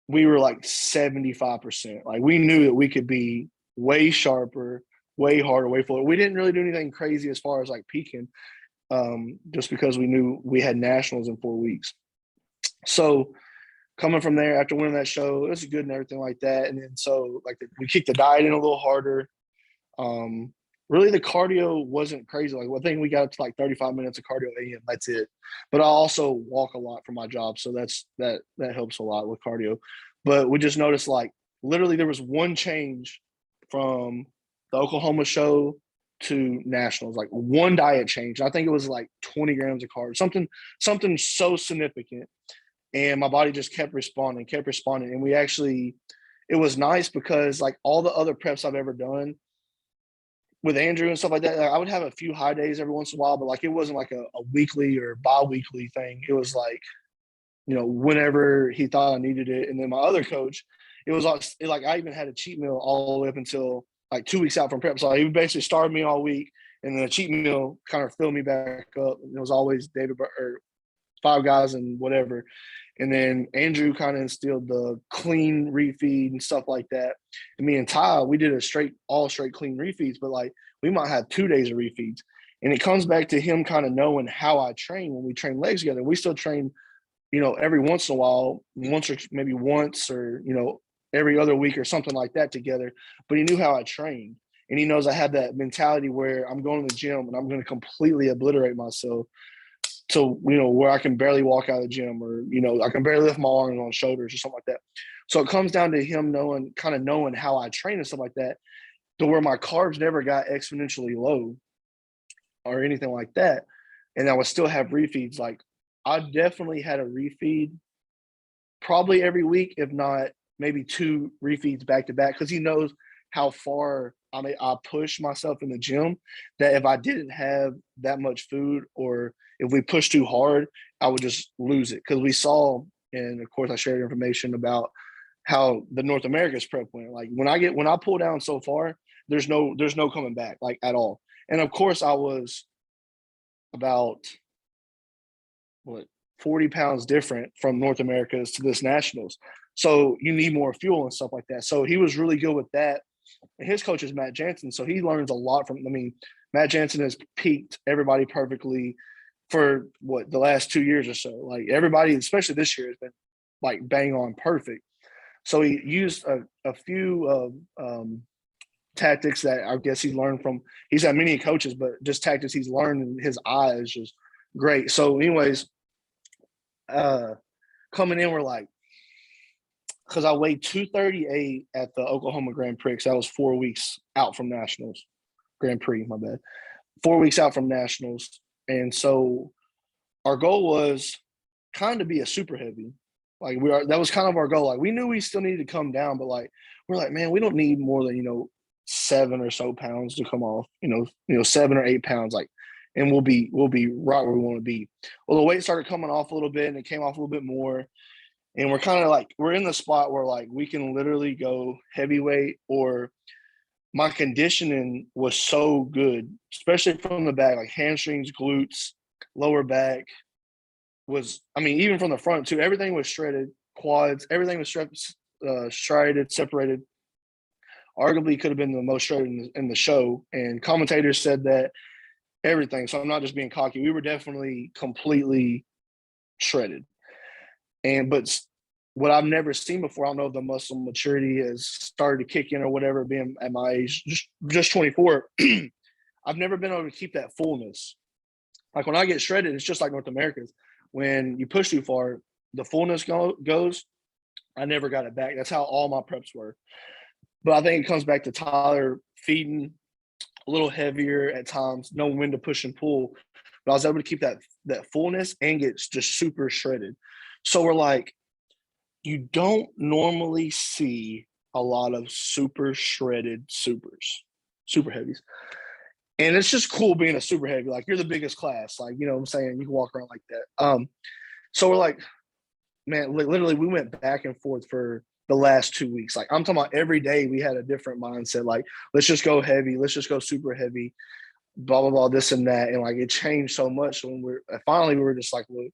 we were like 75%. Like we knew that we could be way sharper, way harder, way fuller. We didn't really do anything crazy as far as like peaking, just because we knew we had nationals in 4 weeks. So coming from there after winning that show, it was good and everything like that. And then so like we kicked the diet in a little harder. Really the cardio wasn't crazy. Like one thing we got up to like 35 minutes of cardio AM. That's it. But I also walk a lot for my job, so that helps a lot with cardio. But we just noticed like literally there was one change from the Oklahoma show to nationals, like one diet change. I think it was like 20 grams of carbs, something so significant. And my body just kept responding. And it was nice because like all the other preps I've ever done with Andrew and stuff like that, I would have a few high days every once in a while, but like it wasn't like a weekly or bi-weekly thing. It was like, whenever he thought I needed it. And then my other coach, it was like I even had a cheat meal all the way up until like 2 weeks out from prep. So he basically starved me all week, and then a cheat meal kind of filled me back up. And it was always David or Five Guys and whatever. And then Andrew kind of instilled the clean refeed and stuff like that. And me and Ty, we did all straight clean refeeds, but like we might have 2 days of refeeds. And it comes back to him kind of knowing how I train when we train legs together. We still train, every once in a while, once or every other week or something like that together. But he knew how I trained. And he knows I have that mentality where I'm going to the gym and I'm going to completely obliterate myself. So, where I can barely walk out of the gym, or, I can barely lift my arms on shoulders or something like that. So it comes down to him knowing how I train and stuff like that, to where my carbs never got exponentially low or anything like that. And I would still have refeeds. Like I definitely had a refeed probably every week, if not maybe 2 refeeds back to back, because he knows how far I push myself in the gym, that if I didn't have that much food, or if we pushed too hard, I would just lose it. Because we saw, and of course I shared information about how the North America's prep went. Like when I pull down so far, there's no coming back, like at all. And of course I was about 40 pounds different from North America's to this nationals. So you need more fuel and stuff like that. So he was really good with that. And his coach is Matt Jansen. So he learns a lot from, Matt Jansen has peaked everybody perfectly for the last 2 years or so. Like everybody, especially this year, has been like bang on perfect. So he used a few tactics that I guess he's learned from. He's had many coaches, but just tactics he's learned, and his eye is just great. So anyways, coming in, we're like, because I weighed 238 at the Oklahoma Grand Prix. That was 4 weeks out from nationals. Grand Prix, my bad. 4 weeks out from nationals. And so our goal was kind of be a super heavy. Like that was kind of our goal. Like we knew we still needed to come down, but like we're like, man, we don't need more than 7 or so pounds to come off. 7 or 8 pounds, like, and we'll be right where we want to be. Well, the weight started coming off a little bit, and it came off a little bit more. And we're kind of like, we're in the spot where like we can literally go heavyweight, or my conditioning was so good, especially from the back, like hamstrings, glutes, lower back was, even from the front too, everything was shredded, quads, everything was shredded, separated. Arguably could have been the most shredded in the show. And commentators said that everything. So I'm not just being cocky. We were definitely completely shredded. But what I've never seen before, I don't know if the muscle maturity has started to kick in or whatever, being at my age, just 24, I've never been able to keep that fullness. Like when I get shredded, it's just like North Americans. When you push too far, the fullness goes. I never got it back. That's how all my preps were. But I think it comes back to Tyler feeding a little heavier at times, knowing when to push and pull. But I was able to keep that fullness and get just super shredded. So we're like, you don't normally see a lot of super shredded super heavies. And it's just cool being a super heavy. Like, you're the biggest class. Like, you know what I'm saying? You can walk around like that. So we're like, man, literally we went back and forth for the last 2 weeks. Like, I'm talking about every day we had a different mindset. Like, let's just go heavy. Let's just go super heavy, blah, blah, blah, this and that. And like, it changed so much. So when we were just like, look,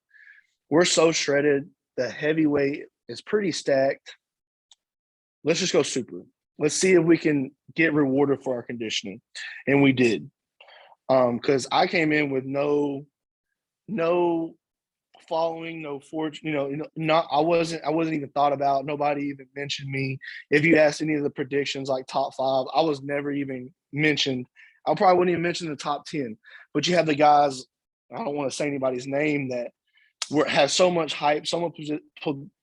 we're so shredded. The heavyweight is pretty stacked. Let's just go super. Let's see if we can get rewarded for our conditioning. And we did. Because I came in with no following, no fortune, I wasn't even thought about. Nobody even mentioned me. If you asked any of the predictions, like top 5, I was never even mentioned. I probably wouldn't even mention the top 10. But you have the guys, I don't want to say anybody's name, that has so much hype, so much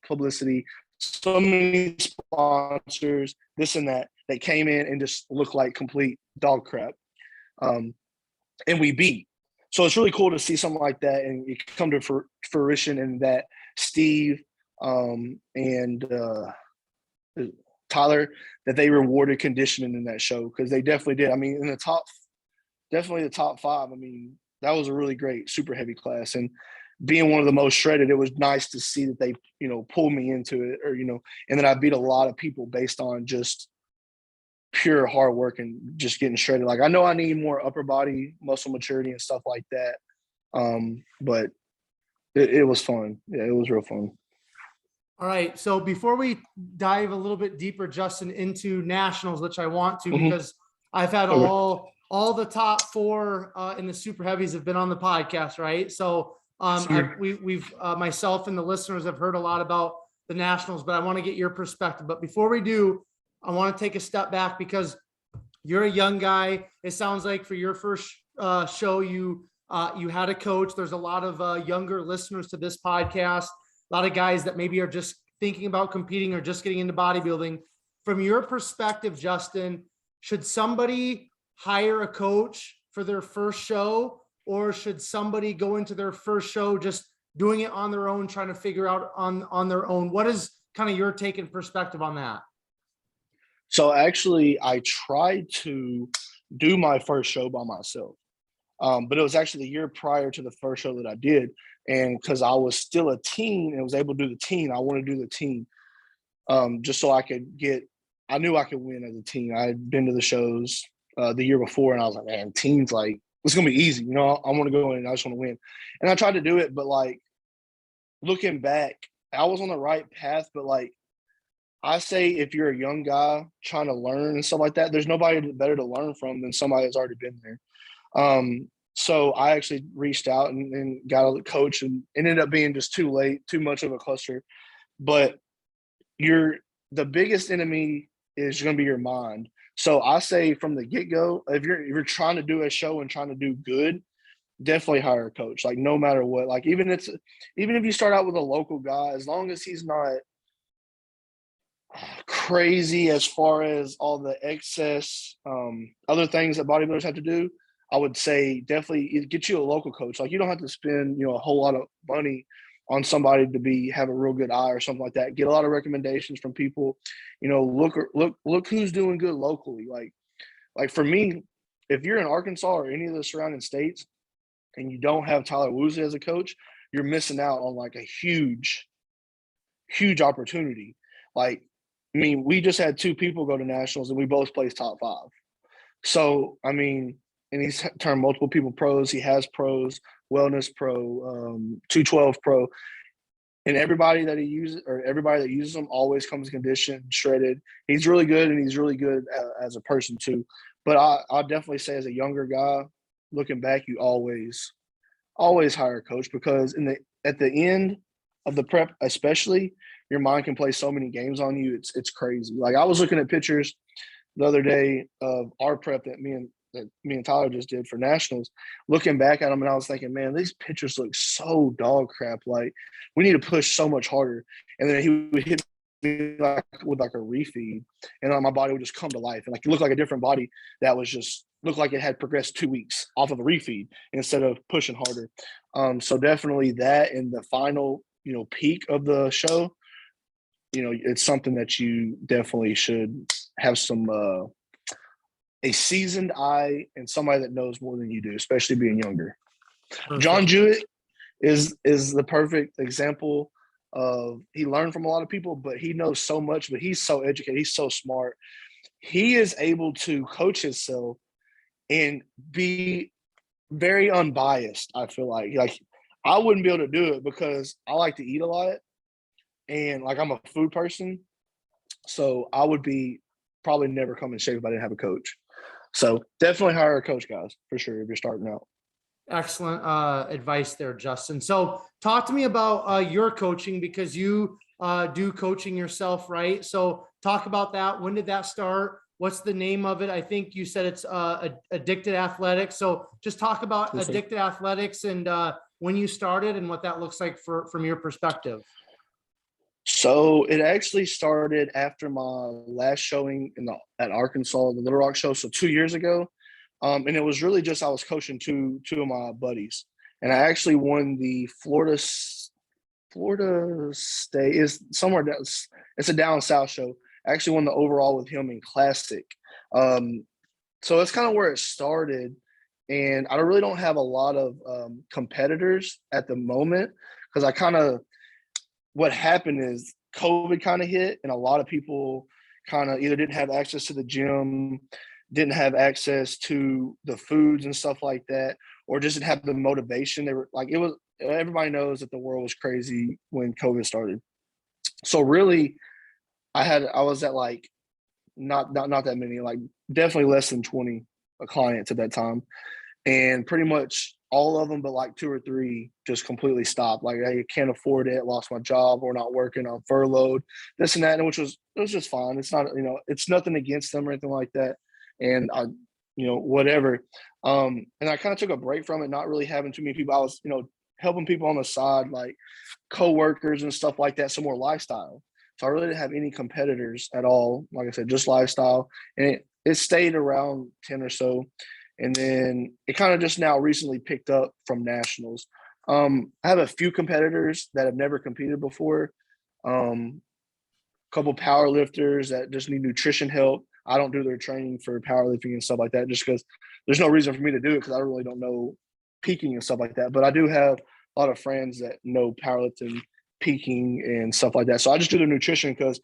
publicity, so many sponsors, this and that came in and just looked like complete dog crap. And we beat. So it's really cool to see something like that and it come to fruition, and that Steve and Tyler, that they rewarded conditioning in that show, because they definitely did. I mean, in the top 5, I mean, that was a really great super heavy class. And being one of the most shredded, it was nice to see that they, pulled me into it, or, and then I beat a lot of people based on just pure hard work and just getting shredded. Like, I know I need more upper body muscle maturity and stuff like that. But it was fun. Yeah, it was real fun. All right. So before we dive a little bit deeper, Justin, into nationals, which I want to, because I've had all the top 4 in the super heavies have been on the podcast, right? So we've myself and the listeners have heard a lot about the nationals, but I want to get your perspective. But before we do, I want to take a step back, because you're a young guy. It sounds like for your first show, you had a coach. There's a lot of younger listeners to this podcast, a lot of guys that maybe are just thinking about competing or just getting into bodybuilding. From your perspective, Justin, should somebody hire a coach for their first show, or should somebody go into their first show just doing it on their own, trying to figure out on their own? What is kind of your take and perspective on that? So actually, I tried to do my first show by myself, but it was actually the year prior to the first show that I did. And because I was still a teen and was able to do the teen, I wanted to do the teen just so I knew I could win as a teen. I had been to the shows the year before, and I was like, man, teens, like, it's going to be easy. I want to go in and I just want to win. And I tried to do it, but like, looking back, I was on the right path, but like, I say if you're a young guy trying to learn and stuff like that, there's nobody better to learn from than somebody that's already been there. So I actually reached out and got a coach, and ended up being just too late, too much of a cluster. But the biggest enemy is going to be your mind. So I say from the get-go, if you're trying to do a show and trying to do good, definitely hire a coach. Like, no matter what, like even if you start out with a local guy, as long as he's not crazy as far as all the excess other things that bodybuilders have to do, I would say definitely get you a local coach. Like, you don't have to spend a whole lot of money on somebody to have a real good eye or something like that. Get a lot of recommendations from people. Look who's doing good locally. Like for me, if you're in Arkansas or any of the surrounding states and you don't have Ty Woosley as a coach, you're missing out on like a huge opportunity. Like, I mean, we just had 2 people go to nationals and we both placed top 5. So, I mean, and he's turned multiple people pros. He has pros, wellness pro, 212 pro, and everybody that uses him always comes conditioned, shredded. He's really good, and he's really good as a person too. But I'll definitely say, as a younger guy, looking back, you always hire a coach, because at the end, of the prep, especially, your mind can play so many games on you. It's crazy. Like I was looking at pictures the other day of our prep that me and Tyler just did for nationals, looking back at them, and I was thinking, man, these pictures look so dog crap. Like we need to push so much harder. And then he would hit me like with like a refeed, and my body would just come to life, and like it looked like a different body that was just looked like it had progressed 2 weeks off of a refeed instead of pushing harder. So definitely that in the final, peak of the show, it's something that you definitely should have some a seasoned eye and somebody that knows more than you do, especially being younger. Perfect. John Jewett is the perfect example of, he learned from a lot of people, but he knows so much, but he's so educated, he's so smart. He is able to coach himself and be very unbiased. I feel like I wouldn't be able to do it because I like to eat a lot, and like I'm a food person, so I would be probably never come in shape if I didn't have a coach. So definitely hire a coach, guys, for sure, if you're starting out. Excellent advice there, Justin. So talk to me about your coaching, because you do coaching yourself, right? So talk about that. When did that start? What's the name of it? I think you said it's Addicted Athletics. So just talk about Yes, sir. Addicted Athletics and when you started and what that looks like from your perspective. So it actually started after my last showing at Arkansas, the Little Rock show, so 2 years ago. And it was really just I was coaching two of my buddies, and I actually won the Florida State is somewhere down. It's a down south show. I actually won the overall with him in Classic. So that's kind of where it started, and I really don't have a lot of competitors at the moment because what happened is COVID kind of hit, and a lot of people kind of either didn't have access to the gym, didn't have access to the foods and stuff like that, or just didn't have the motivation. They were like, everybody knows that the world was crazy when COVID started. So really, I was at like not that many, like definitely less than 20 clients at that time, and pretty much all of them but like 2 or 3 just completely stopped. Like, I can't afford it, lost my job, or not working, I'm furloughed, this and that, and it was just fine. It's not, it's nothing against them or anything like that, and I, whatever. And I kind of took a break from it, not really having too many people. I was, helping people on the side, like coworkers and stuff like that, some more lifestyle. So I really didn't have any competitors at all. Like I said, just lifestyle, and it stayed around 10 or so. And then it kind of just now recently picked up from nationals. I have a few competitors that have never competed before. A couple power lifters that just need nutrition help. I don't do their training for powerlifting and stuff like that, just because there's no reason for me to do it, because I really don't know peaking and stuff like that. But I do have a lot of friends that know powerlifting, peaking, and stuff like that. So I just do their nutrition, because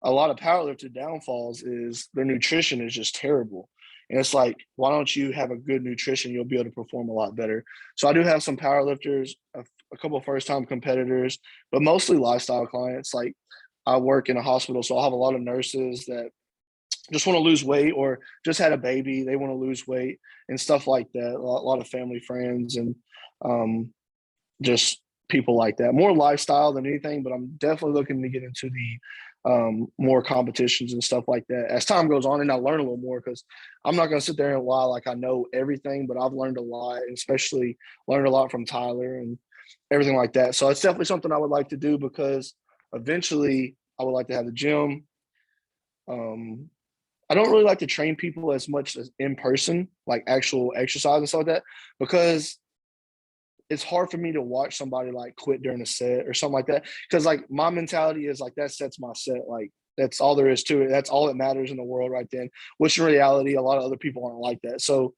a lot of powerlifter downfalls is their nutrition is just terrible. And it's like, why don't you have a good nutrition? You'll be able to perform a lot better. So I do have some powerlifters, a couple of first-time competitors, but mostly lifestyle clients. Like, I work in a hospital, so I'll have a lot of nurses that just want to lose weight, or just had a baby, they want to lose weight and stuff like that. A lot of family friends, and just people like that. More lifestyle than anything, but I'm definitely looking to get into the more competitions and stuff like that as time goes on, and I learn a little more, because I'm not going to sit there and lie like I know everything, but I've learned a lot, and especially learned a lot from Tyler and everything like that. So it's definitely something I would like to do, because eventually I would like to have the gym. I don't really like to train people as much as in person, like actual exercise and stuff like that, because it's hard for me to watch somebody like quit during a set or something like that. Because like my mentality is like, that sets my set. Like, that's all there is to it. That's all that matters in the world right then, which in reality, a lot of other people aren't like that. So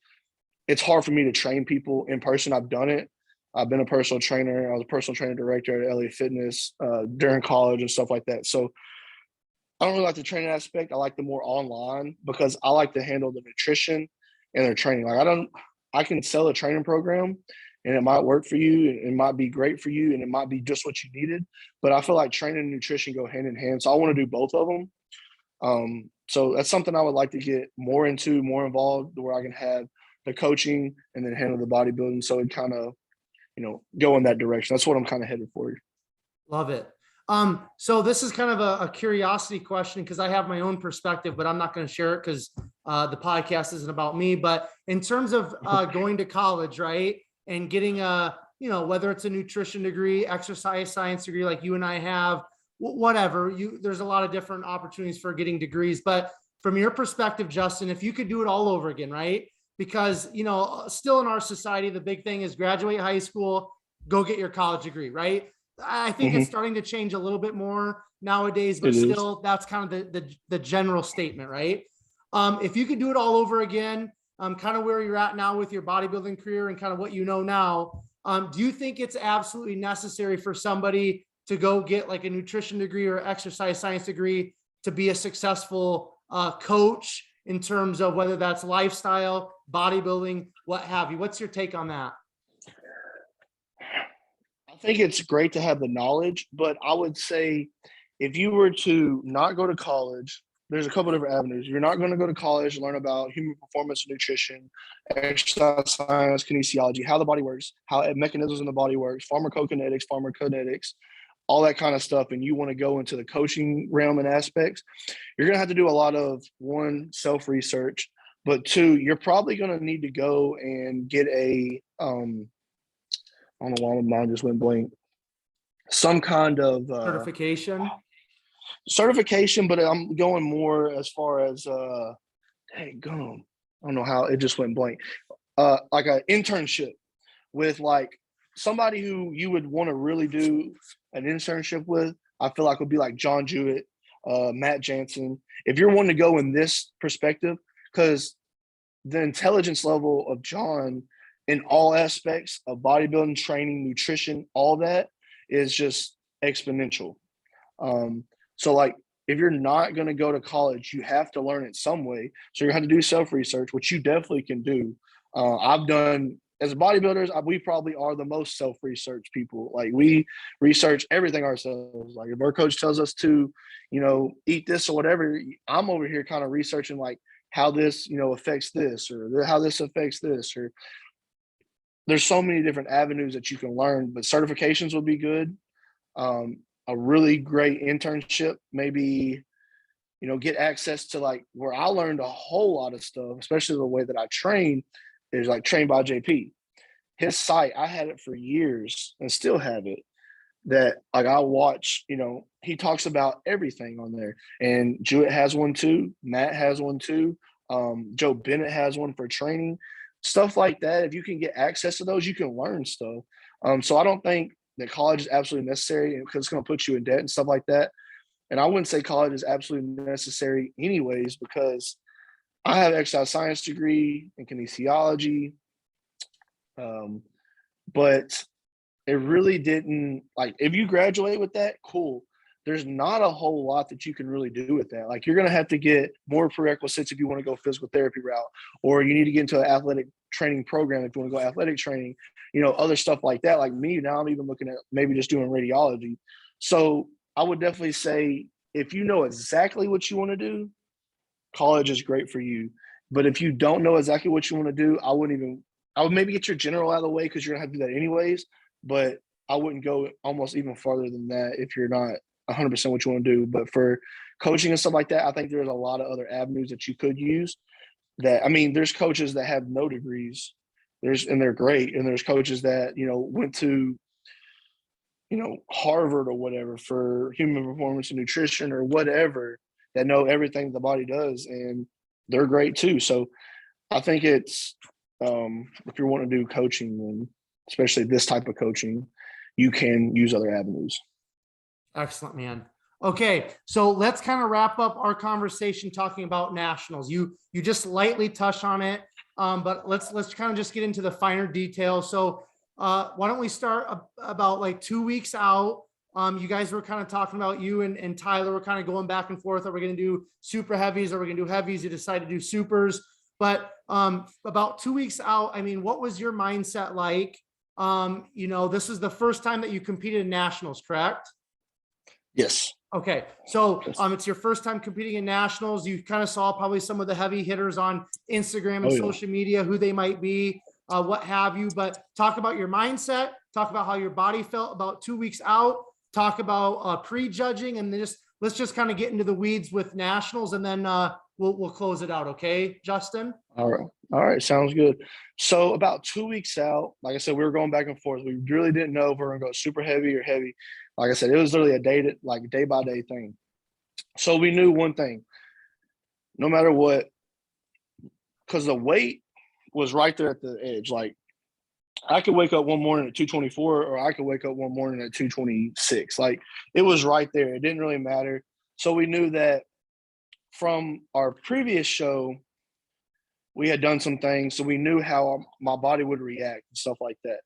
it's hard for me to train people in person. I've done it. I've been a personal trainer. I was a personal trainer director at LA Fitness during college and stuff like that. So I don't really like the training aspect. I like the more online, because I like to handle the nutrition and their training. Like, I can sell a training program, and it might work for you, and it might be great for you, and it might be just what you needed. But I feel like training and nutrition go hand in hand. So I want to do both of them. So that's something I would like to get more into, more involved, where I can have the coaching and then handle the bodybuilding. So it kind of, go in that direction. That's what I'm kind of headed for. Love it. So this is kind of a curiosity question because I have my own perspective, but I'm not going to share it because the podcast isn't about me. But in terms of going to college, right, and getting a, whether it's a nutrition degree, exercise science degree like you and I have, whatever, there's a lot of different opportunities for getting degrees. But from your perspective, Justin, if you could do it all over again, right? Because, still in our society, the big thing is graduate high school, go get your college degree, right? I think it's starting to change a little bit more nowadays, but still that's kind of the general statement, right? If you could do it all over again, kind of where you're at now with your bodybuilding career and kind of what you know now, do you think it's absolutely necessary for somebody to go get like a nutrition degree or exercise science degree to be a successful coach in terms of whether that's lifestyle, bodybuilding, what have you? What's your take on that? I think it's great to have the knowledge, but I would say if you were to not go to college, there's a couple different avenues. You're not going to go to college, learn about human performance and nutrition, exercise science, kinesiology, how the body works, how mechanisms in the body works, pharmacokinetics, all that kind of stuff. And you want to go into the coaching realm and aspects, you're going to have to do a lot of, one, self-research, but two, you're probably going to need to go and get a, I don't know why my mind just went blank. Some kind of certification, but I'm going more as far as dang gum. I don't know how it just went blank. Like an internship with like somebody who you would want to really do an internship with. I feel like would be like John Jewett, Matt Jansen. If you're wanting to go in this perspective, because the intelligence level of John in all aspects of bodybuilding, training, nutrition, all that is just exponential. So like if you're not going to go to college, you have to learn it some way. So you have to do self-research, which you definitely can do. I've done, as bodybuilders, we probably are the most self-research people. Like we research everything ourselves. Like if our coach tells us to, eat this or whatever, I'm over here kind of researching like how this, affects this or how this affects this, or there's so many different avenues that you can learn, but certifications would be good. A really great internship, maybe, get access to like where I learned a whole lot of stuff, especially the way that I train is like Trained by JP. His site, I had it for years and still have it, that like I watch, he talks about everything on there, and Jewett has one too. Matt has one too. Joe Bennett has one for training. Stuff like that. If you can get access to those, you can learn stuff. So I don't think that college is absolutely necessary because it's going to put you in debt and stuff like that. And I wouldn't say college is absolutely necessary anyways, because I have an exercise science degree in kinesiology. But it really didn't, like, if you graduate with that, cool. There's not a whole lot that you can really do with that. Like, you're going to have to get more prerequisites if you want to go physical therapy route, or you need to get into an athletic training program if you want to go athletic training, other stuff like that. Like me, now I'm even looking at maybe just doing radiology. So I would definitely say if you know exactly what you want to do, college is great for you. But if you don't know exactly what you want to do, I would maybe get your general out of the way because you're going to have to do that anyways. But I wouldn't go almost even farther than that if you're not 100% what you want to do. But for coaching and stuff like that, I think there's a lot of other avenues that you could use. There's coaches that have no degrees, and they're great. And there's coaches that, went to, Harvard or whatever for human performance and nutrition or whatever, that know everything the body does, and they're great too. So I think it's, if you're wanting to do coaching, then especially this type of coaching, you can use other avenues. Excellent, man. Okay, so let's kind of wrap up our conversation talking about nationals. You just lightly touched on it, but let's kind of just get into the finer details. So why don't we start about like 2 weeks out? You guys were kind of talking about, you and Tyler were kind of going back and forth. Are we going to do super heavies? Are we going to do heavies? You decided to do supers. But about 2 weeks out, what was your mindset like? This is the first time that you competed in nationals, correct? Yes. Okay. So it's your first time competing in nationals. You kind of saw probably some of the heavy hitters on Instagram and social media, who they might be, what have you. But talk about your mindset, talk about how your body felt about 2 weeks out. talk about prejudging, and then let's just kind of get into the weeds with nationals, and then we'll close it out. Okay, Justin? All right. All right. Sounds good. So about 2 weeks out, like I said, we were going back and forth. We really didn't know if we were going to go super heavy or heavy. Like I said, it was literally a day by day thing. So we knew one thing, no matter what, because the weight was right there at the edge. Like I could wake up one morning at 224, or I could wake up one morning at 226. Like it was right there. It didn't really matter. So we knew that from our previous show, we had done some things, so we knew how my body would react and stuff like that.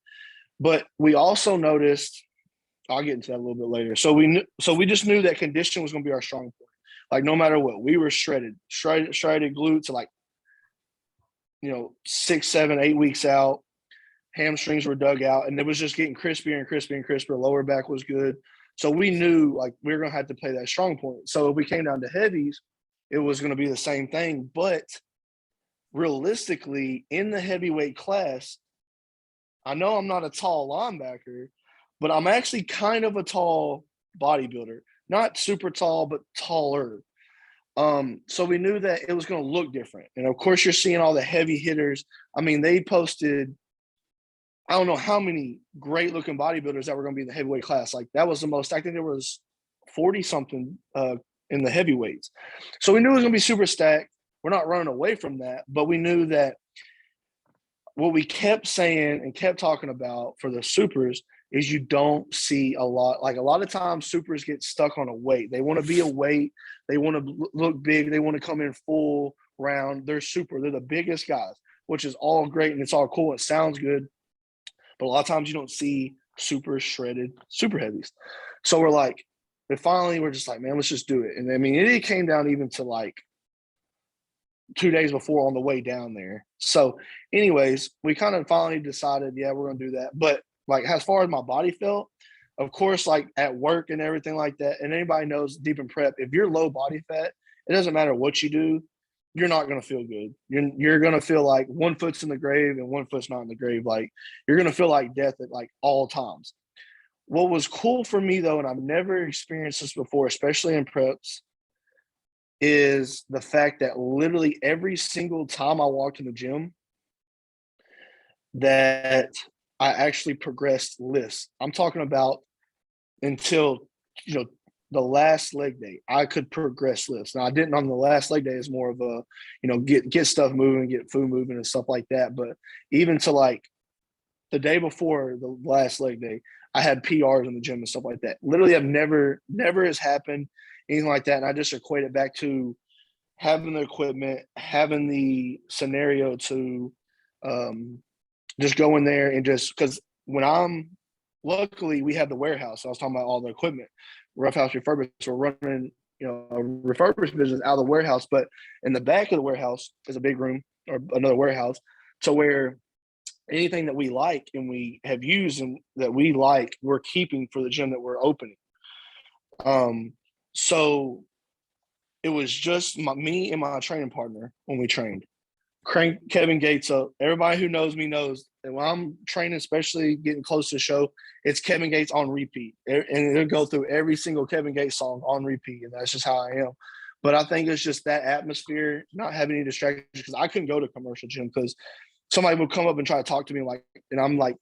But we also noticed, I'll get into that a little bit later. So we just knew that condition was going to be our strong point. Like no matter what, we were shredded glutes, like 6, 7, 8 weeks out. Hamstrings were dug out, and it was just getting crispier and crispier and crispier. Lower back was good. So we knew like we were going to have to play that strong point. So if we came down to heavies, it was going to be the same thing. But realistically, in the heavyweight class, I know I'm not a tall linebacker, but I'm actually kind of a tall bodybuilder. Not super tall, but taller. So we knew that it was going to look different. And of course, you're seeing all the heavy hitters. I mean, they posted, I don't know how many great looking bodybuilders that were going to be in the heavyweight class. Like that was the most, I think there was 40 something in the heavyweights. So we knew it was going to be super stacked. We're not running away from that, but we knew that what we kept saying and kept talking about for the supers is you don't see a lot. Like a lot of times supers get stuck on a weight. They want to be a weight. They want to look big. They want to come in full round. They're super. They're the biggest guys, which is all great and it's all cool. It sounds good. But a lot of times you don't see super shredded super heavies. So we're like, and finally we're just like, man, let's just do it. And I mean, it came down even to like 2 days before on the way down there. So anyways, we kind of finally decided, yeah, we're going to do that. But like, as far as my body felt, of course, like at work and everything like that, and anybody knows deep in prep, if you're low body fat, it doesn't matter what you do, you're not going to feel good. You're going to feel like one foot's in the grave and one foot's not in the grave. Like you're going to feel like death at like all times. What was cool for me though, and I've never experienced this before, especially in preps, is the fact that literally every single time I walked in the gym, that I actually progressed lifts. I'm talking about until, the last leg day, I could progress lifts. Now I didn't on the last leg day. It's more of a, get stuff moving, get food moving and stuff like that. But even to like the day before the last leg day, I had PRs in the gym and stuff like that. Literally, I've never has happened anything like that. And I just equate it back to having the equipment, having the scenario to just go in there and just, because luckily we have the warehouse. So I was talking about all the equipment, Rough House Refurbished. We're running, a refurbished business out of the warehouse, but in the back of the warehouse is a big room or another warehouse to where anything that we like and we have used and that we like, we're keeping for the gym that we're opening. So it was just me and my training partner when we trained. Crank Kevin Gates up. Everybody who knows me knows that when I'm training, especially getting close to the show, it's Kevin Gates on repeat. And it'll go through every single Kevin Gates song on repeat. And that's just how I am. But I think it's just that atmosphere, not having any distractions, because I couldn't go to commercial gym because somebody would come up and try to talk to me and I'm like,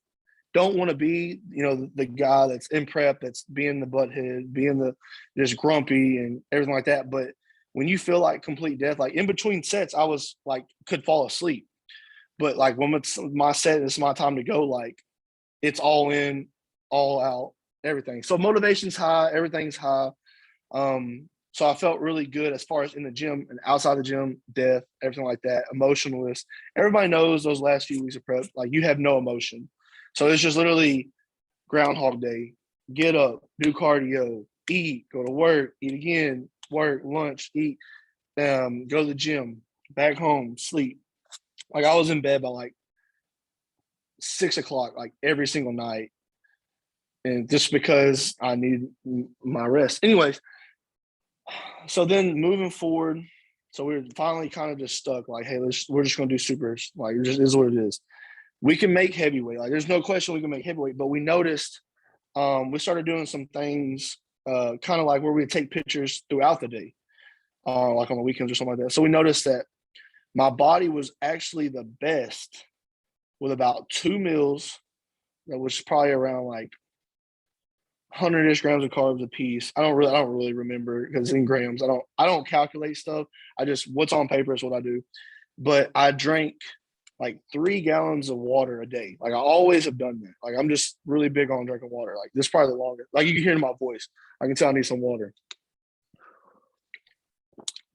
don't want to be, the guy that's in prep, that's being the butthead, being the just grumpy and everything like that. But when you feel like complete death, like in between sets, I was like, could fall asleep. But like when it's my set, it's my time to go, like it's all in, all out, everything. So motivation's high, everything's high. So I felt really good as far as in the gym and outside the gym, death, everything like that, emotionless. Everybody knows those last few weeks of prep, like you have no emotion. So it's just literally Groundhog Day, get up, do cardio, eat, go to work, eat again, work, lunch, eat, go to the gym, back home, sleep. Like I was in bed by like 6 o'clock, like every single night. And just because I need my rest. Anyways, so then moving forward, so we were finally kind of just stuck like, hey, we're just going to do supers. Like it just is what it is. We can make heavyweight. Like there's no question we can make heavyweight, but we noticed we started doing some things kind of like where we take pictures throughout the day, like on the weekends or something like that. So we noticed that my body was actually the best with about 2 meals that was probably around like 100-ish grams of carbs a piece. I don't really remember because in grams. I don't calculate stuff. I just what's on paper is what I do. But I drank like 3 gallons of water a day. Like I always have done that. Like I'm just really big on drinking water. Like this is probably the longest. Like you can hear in my voice. I can tell I need some water.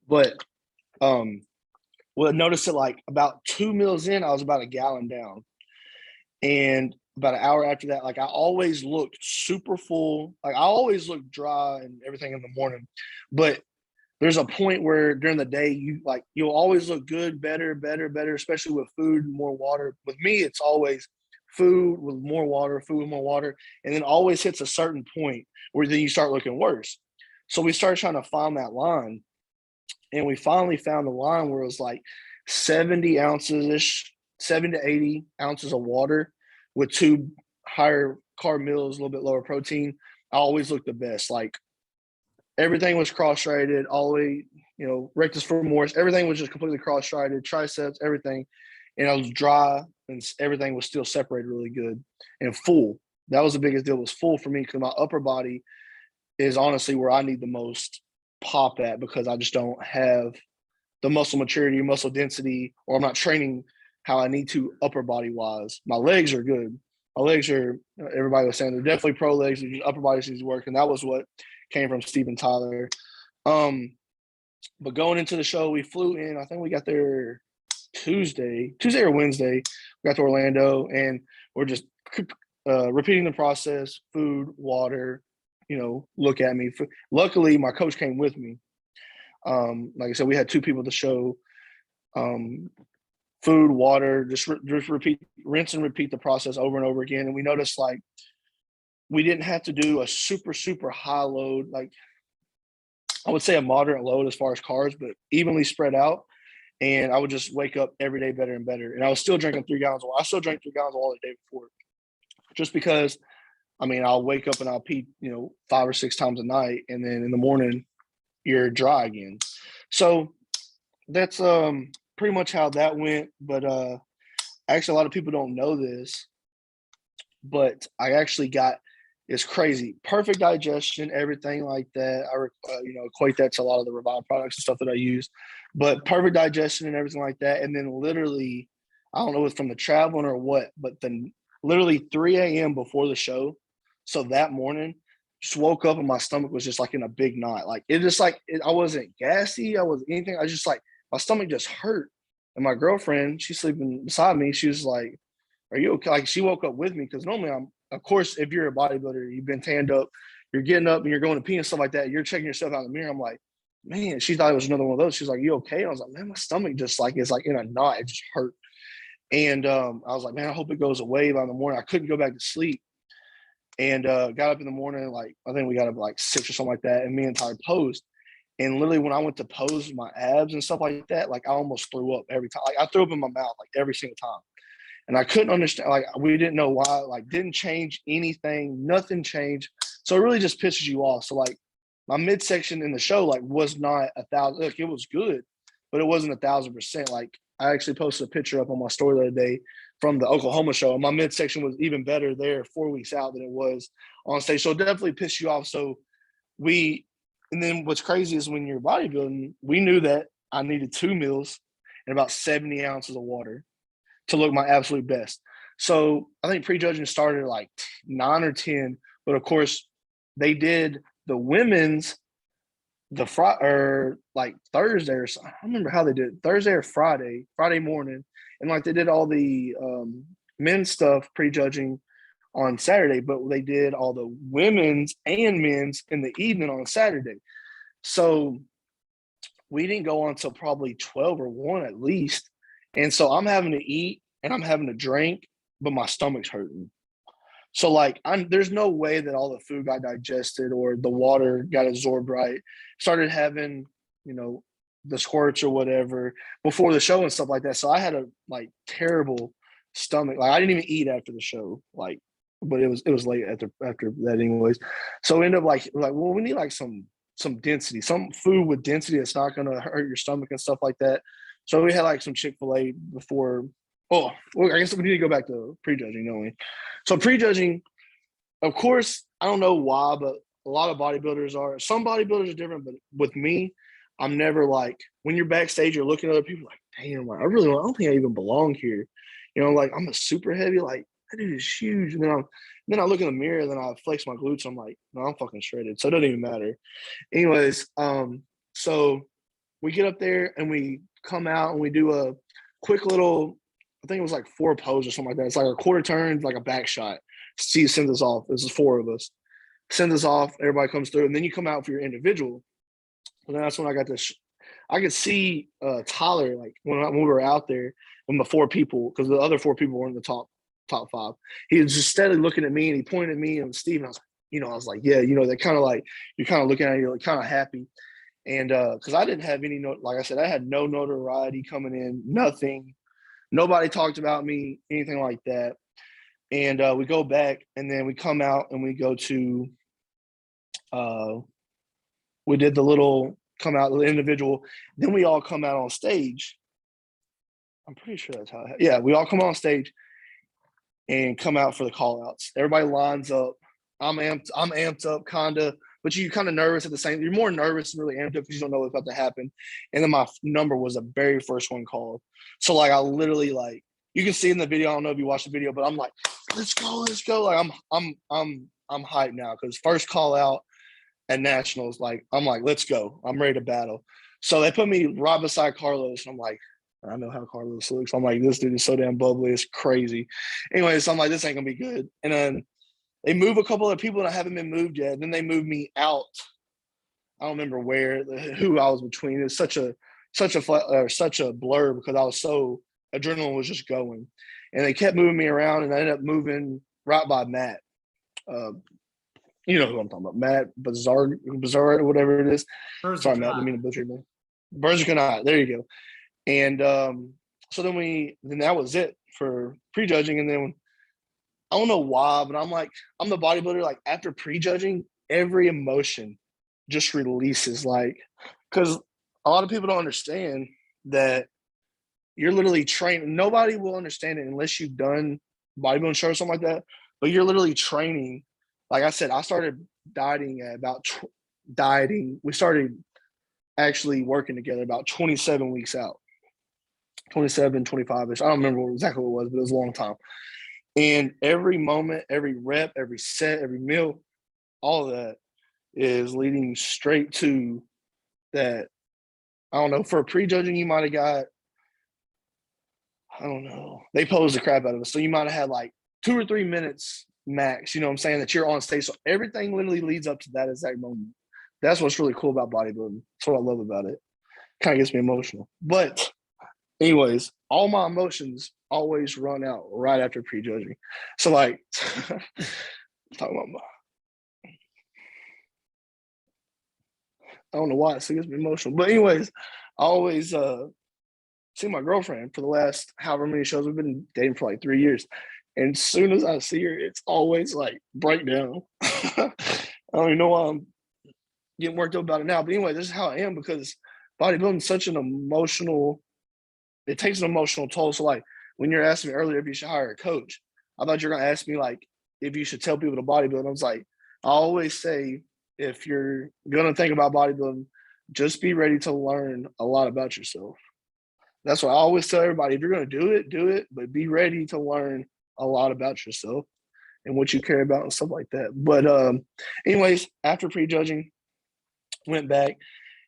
But well, notice that like about 2 meals in, I was about a gallon down. And about an hour after that, like I always looked super full. Like I always looked dry and everything in the morning. But there's a point where during the day you'll always look good, better, especially with food and more water. With me, it's always food with more water, and then always hits a certain point where then you start looking worse. So we started trying to find that line, and we finally found the line where it was like 70 ounces ish, 70 to 80 ounces of water with 2 higher carb meals, a little bit lower protein. I always looked the best. Like everything was cross-striated all the way, rectus femoris. Everything was just completely cross-striated, triceps, everything. And I was dry and everything was still separated really good and full. That was the biggest deal, was full for me because my upper body is honestly where I need the most pop at because I just don't have the muscle maturity, muscle density, or I'm not training how I need to upper body wise. My legs are good. My legs are, everybody was saying they're definitely pro legs, upper body needs to work. And that was what came from Steve and Tyler. But going into the show, we flew in. I think we got there Tuesday or Wednesday. We got to Orlando, and we're just repeating the process: food, water. Look at me. Luckily, my coach came with me. Like I said, we had 2 people at the show. Food, water, just rinse and repeat the process over and over again. And we noticed like we didn't have to do a super, super high load. Like I would say a moderate load as far as carbs, but evenly spread out. And I would just wake up every day better and better. And I was still drinking 3 gallons of water. I still drank 3 gallons of water the day before, just because, I'll wake up and I'll pee, 5 or 6 times a night. And then in the morning, you're dry again. So that's pretty much how that went. But actually, a lot of people don't know this, but I actually got, it's crazy, perfect digestion, everything like that. I equate that to a lot of the Revive products and stuff that I use, but perfect digestion and everything like that. And then literally, I don't know if it's from the traveling or what, but then literally 3 a.m. before the show. So that morning, just woke up and my stomach was just like in a big knot. Like it just like I wasn't gassy, I wasn't anything. I just like my stomach just hurt. And my girlfriend, she's sleeping beside me. She was like, "Are you okay?" Like she woke up with me because normally of course, if you're a bodybuilder, you've been tanned up, you're getting up and you're going to pee and stuff like that. You're checking yourself out in the mirror. I'm like, man, she thought it was another one of those. She's like, "You okay?" And I was like, man, my stomach just like is like in a knot. It just hurt. And I was like, man, I hope it goes away by the morning. I couldn't go back to sleep. And got up in the morning, like I think we got up like 6 or something like that. And me and Ty posed. And literally when I went to pose my abs and stuff like that, like I almost threw up every time. Like I threw up in my mouth like every single time. And I couldn't understand, like we didn't know why, like didn't change anything, nothing changed. So it really just pisses you off. So like my midsection in the show, like was not 1,000, look, it was good, but it wasn't 1,000%. Like I actually posted a picture up on my story the other day from the Oklahoma show. And my midsection was even better there 4 weeks out than it was on stage. So it definitely pissed you off. So and then what's crazy is when you're bodybuilding, we knew that I needed 2 meals and about 70 ounces of water to look my absolute best. So I think prejudging started at like 9 or 10, but of course they did the women's like Thursday or something. I don't remember how they did it, Thursday or Friday morning. And like they did all the men's stuff prejudging on Saturday, but they did all the women's and men's in the evening on Saturday. So we didn't go on until probably 12 or 1 at least. And so I'm having to eat and I'm having to drink, but my stomach's hurting. So like there's no way that all the food got digested or the water got absorbed right. Started having, the squirts or whatever before the show and stuff like that. So I had a like terrible stomach. Like I didn't even eat after the show. Like but it was late after that anyways. So we ended up like well, we need like some density, some food with density that's not gonna hurt your stomach and stuff like that. So we had like some Chick-fil-A before. Oh, well, I guess we need to go back to prejudging, don't we? So prejudging, of course, I don't know why, but a lot of bodybuilders are. Some bodybuilders are different, but with me, I'm never like, when you're backstage, you're looking at other people like, damn, like, I don't think I even belong here. You know, like I'm a super heavy, like that dude is huge. And then I look in the mirror, and then I flex my glutes. I'm like, no, I'm fucking shredded. So it doesn't even matter. Anyways, so we get up there and we come out and we do a quick little, I think it was like 4 poses or something like that. It's like a quarter turn, like a back shot. Steve sends us off. This is 4 of us. Send us off. Everybody comes through, and then you come out for your individual. And then that's when I got this. I could see Tyler like when we were out there when the 4 people, because the other 4 people were in the top 5. He was just steadily looking at me, and he pointed at me and Steve. And I was like, I was like, yeah, they're kind of like, you're kind of looking at it, you're like kind of happy. And because I didn't have any, like I said, I had no notoriety coming in, nothing. Nobody talked about me, anything like that. And we go back, and then we come out and we go to, we did the little come out, the individual. Then we all come out on stage. I'm pretty sure that's how it happened. Yeah, we all come on stage and come out for the call outs. Everybody lines up. I'm amped up, kinda, but you're kind of nervous at the same. You're more nervous and really amped up because you don't know what's about to happen. And then my number was the very first one called. So like I literally like, you can see in the video. I don't know if you watched the video, but I'm like, let's go. Like I'm hyped now because first call out at Nationals, like I'm like, let's go. I'm ready to battle. So they put me right beside Carlos, and I'm like, I know how Carlos looks. I'm like, this dude is so damn bubbly. It's crazy. Anyway, so I'm like, this ain't gonna be good. And then they move a couple of people, and I haven't been moved yet. Then they moved me out. I don't remember who I was between. It's such a blur because I was so adrenaline was just going, and they kept moving me around, and I ended up moving right by Matt. You know who I'm talking about, Matt Bizarre, whatever it is. Sorry, Matt, didn't mean to butcher your name. Berger. There you go. And so then that was it for prejudging. And then I don't know why, but I'm the bodybuilder. Like after prejudging, every emotion just releases. Like, because a lot of people don't understand that you're literally training. Nobody will understand it unless you've done bodybuilding show or something like that. But you're literally training. Like I said, I started dieting at about dieting. We started actually working together about 27 weeks out. 27, 25-ish. I don't remember exactly what it was, but it was a long time. And every moment, every rep, every set, every meal, all of that is leading straight to that. I don't know. For prejudging, you might have got, I don't know. They posed the crap out of us. So you might have had like 2 or 3 minutes max, you know what I'm saying, that you're on stage. So everything literally leads up to that exact moment. That's what's really cool about bodybuilding. That's what I love about it. Kind of gets me emotional. But anyways, all my emotions always run out right after prejudging. So like, talking about I don't know why it gets me emotional. But anyways, I always see my girlfriend for the last however many shows. We've been dating for like 3 years. And as soon as I see her, it's always like breakdown. I don't even know why I'm getting worked up about it now. But anyway, this is how I am because bodybuilding is such an emotional, it takes an emotional toll. So like when you're asking me earlier if you should hire a coach, I thought you were going to ask me like if you should tell people to bodybuild. I was like, I always say, if you're going to think about bodybuilding, just be ready to learn a lot about yourself. That's what I always tell everybody. If you're going to do it, but be ready to learn a lot about yourself and what you care about and stuff like that. But anyways, after prejudging, went back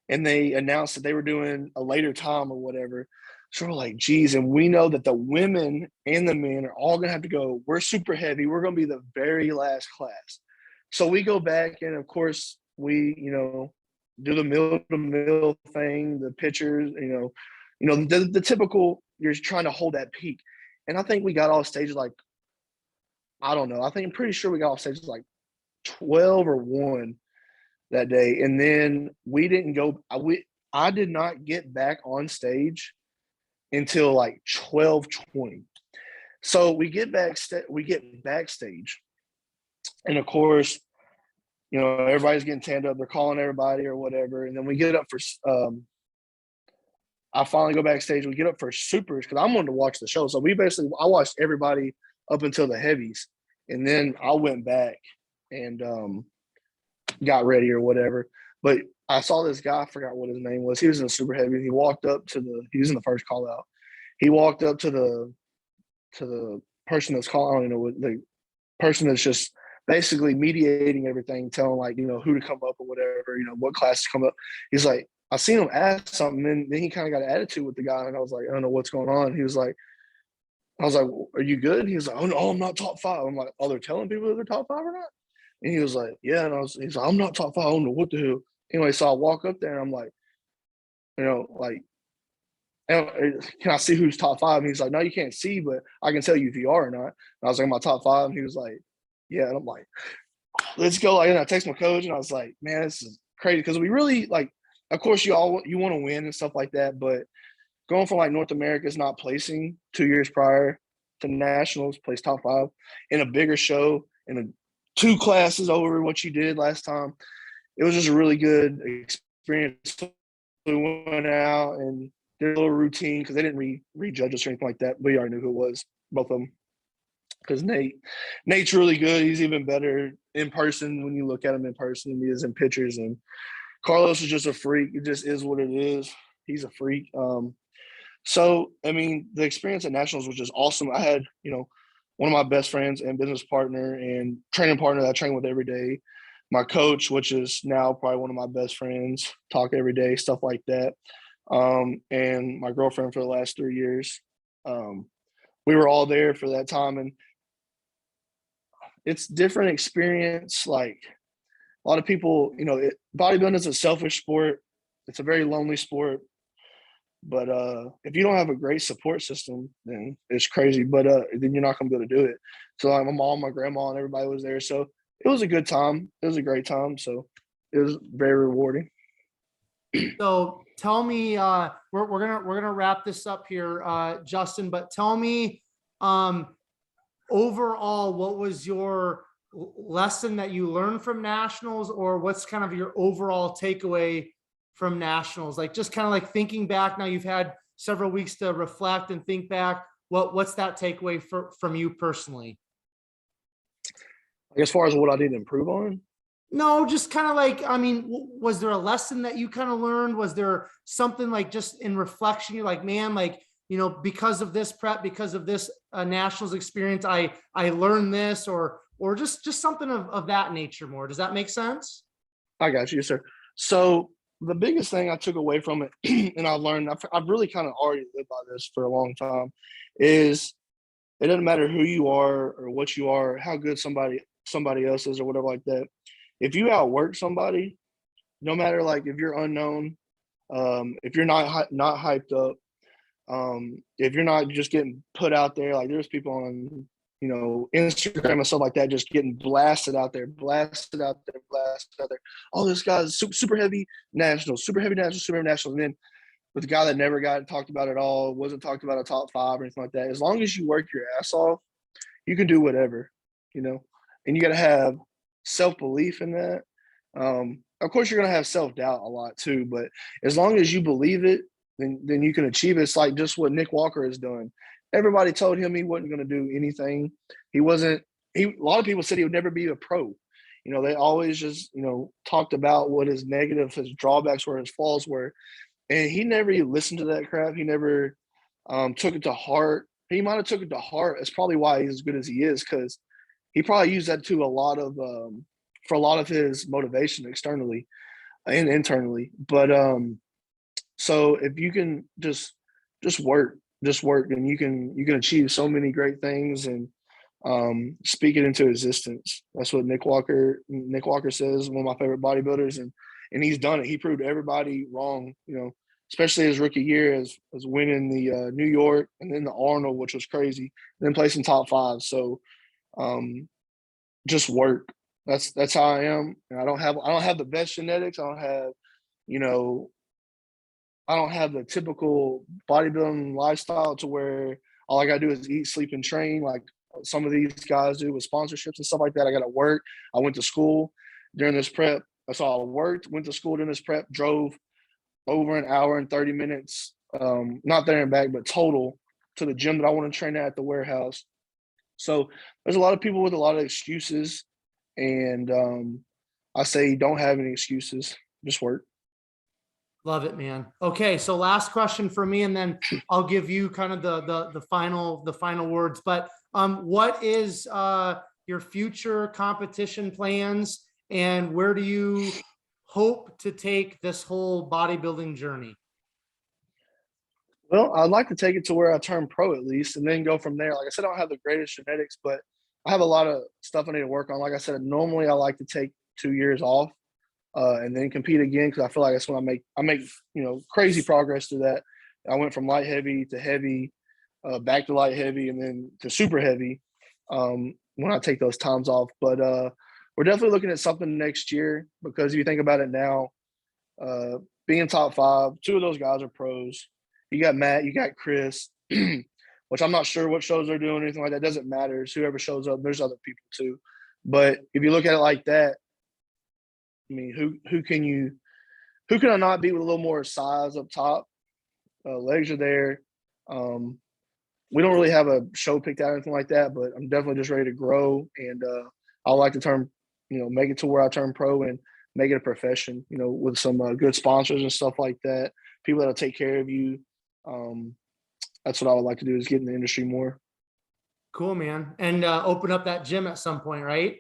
and they announced that they were doing a later time or whatever. So we're like, geez, and we know that the women and the men are all going to have to go. We're super heavy. We're going to be the very last class. So we go back and, of course, we, do the meal-to-meal thing, the pictures, the typical, you're trying to hold that peak. And I think we got off stages like, I don't know. I'm pretty sure we got off stages like 12 or 1 that day. And then we didn't go, I did not get back on stage until like 12:20. So we get backstage And of course, you know, everybody's getting tanned up. They're calling everybody or whatever. And then we get up for, I finally go backstage. We get up for supers because I'm wanting to watch the show. So I watched everybody up until the heavies. And then I went back and got ready or whatever. But I saw this guy, I forgot what his name was. He was in the super heavy. He walked up to he was in the first call out. He walked up to the person that's calling, you know, the person that's just basically mediating everything, telling like, you know, who to come up or whatever, you know, what class to come up. He's like, I seen him ask something, and then he kind of got an attitude with the guy, and I was like, I don't know what's going on. He was like, I was like, are you good? He was like, oh no, I'm not top 5. I'm like, oh, they're telling people that they're top 5 or not? And he was like, yeah. And he's like, I'm not top 5. I don't know what the hell. Anyway, so I walk up there and I'm like, you know, like, can I see who's top 5? And he's like, no, you can't see, but I can tell you if you are or not. And I was like, my top 5. And he was like, yeah. And I'm like, let's go. Like, and I text my coach and I was like, man, this is crazy. Cause we really like, of course you want to win and stuff like that. But going from like North America's not placing 2 years prior to nationals, place top 5 in a bigger show in a 2 classes over what you did last time. It was just a really good experience. We went out and did a little routine because they didn't rejudge us or anything like that. We already knew who it was, both of them. Because Nate's really good. He's even better in person when you look at him in person than he is in pictures. And Carlos is just a freak. It just is what it is. He's a freak. So, I mean, the experience at Nationals was just awesome. I had, you know, one of my best friends and business partner and training partner that I train with every day. My coach, which is now probably one of my best friends, talk every day, stuff like that. And my girlfriend for the last 3 years. We were all there for that time. And it's different experience. Like a lot of people, you know, bodybuilding is a selfish sport. It's a very lonely sport. But if you don't have a great support system, then it's crazy. But then you're not gonna be able to do it. So like my mom, my grandma, and everybody was there. So it was a good time. It was a great time. So it was very rewarding. So tell me, we're gonna wrap this up here, Justin. But tell me, overall, what was your lesson that you learned from nationals, or what's kind of your overall takeaway from nationals? Like just kind of like thinking back. Now you've had several weeks to reflect and think back. What's that takeaway from you personally? As far as what I need to improve on. No, just kind of like, I mean, was there a lesson that you kind of learned? Was there something like just in reflection, you're like, man, like, you know, because of this prep, because of this nationals experience, I learned this, or just something of that nature more. Does that make sense? I got you, sir. So the biggest thing I took away from it, and I learned, I've really kind of already lived by this for a long time, is it doesn't matter who you are or what you are, how good somebody else is or whatever like that. If you outwork somebody, no matter like if you're unknown, if you're not hyped up, if you're not just getting put out there, like there's people on, you know, Instagram and stuff like that, just getting blasted out there. Oh, this guy's super heavy national, super heavy national. And then with the guy that never got talked about at all, wasn't talked about a top 5 or anything like that. As long as you work your ass off, you can do whatever, you know, and you got to have self-belief in that. Of course, you're going to have self-doubt a lot too, but as long as you believe it, then you can achieve it. It's like just what Nick Walker has done. Everybody told him he wasn't going to do anything. A lot of people said he would never be a pro. You know, they always just, you know, talked about what his negative, his drawbacks were, his flaws were. And he never even listened to that crap. He never took it to heart. He might have took it to heart. That's probably why he's as good as he is, because he probably used that to for a lot of his motivation externally and internally. But so if you can just work, and you can achieve so many great things and speak it into existence. That's what Nick Walker says, one of my favorite bodybuilders, and he's done it. He proved everybody wrong, you know, especially his rookie year as winning the New York and then the Arnold, which was crazy, and then placing top 5. So just work. That's how I am. And I don't have the best genetics. I don't have, you know, I don't have the typical bodybuilding lifestyle to where all I gotta do is eat, sleep, and train. Like some of these guys do with sponsorships and stuff like that. I got to work. I went to school during this prep. So I worked, went to school during this prep, drove over an hour and 30 minutes, not there and back, but total to the gym that I want to train at the warehouse. So there's a lot of people with a lot of excuses, and I say don't have any excuses, just work. Love it, man. Okay, so last question for me, and then I'll give you kind of the final words. But what is your future competition plans, and where do you hope to take this whole bodybuilding journey? Well, I'd like to take it to where I turn pro at least, and then go from there. Like I said, I don't have the greatest genetics, but I have a lot of stuff I need to work on. Like I said, normally I like to take 2 years off and then compete again, because I feel like that's when I make crazy progress through that. I went from light heavy to heavy, back to light heavy, and then to super heavy when I take those times off. But we're definitely looking at something next year, because if you think about it now, being top 5, 2 of those guys are pros. You got Matt, you got Chris, which I'm not sure what shows they're doing or anything like that. It doesn't matter. It's whoever shows up. There's other people too. But if you look at it like that, I mean, who can I not beat with a little more size up top? Legs are there. We don't really have a show picked out or anything like that, but I'm definitely just ready to grow. And I like to turn, make it to where I turn pro and make it a profession, with some good sponsors and stuff like that. People that'll take care of you. That's what I would like to do, is get in the industry more. Cool, man. And open up that gym at some point, right?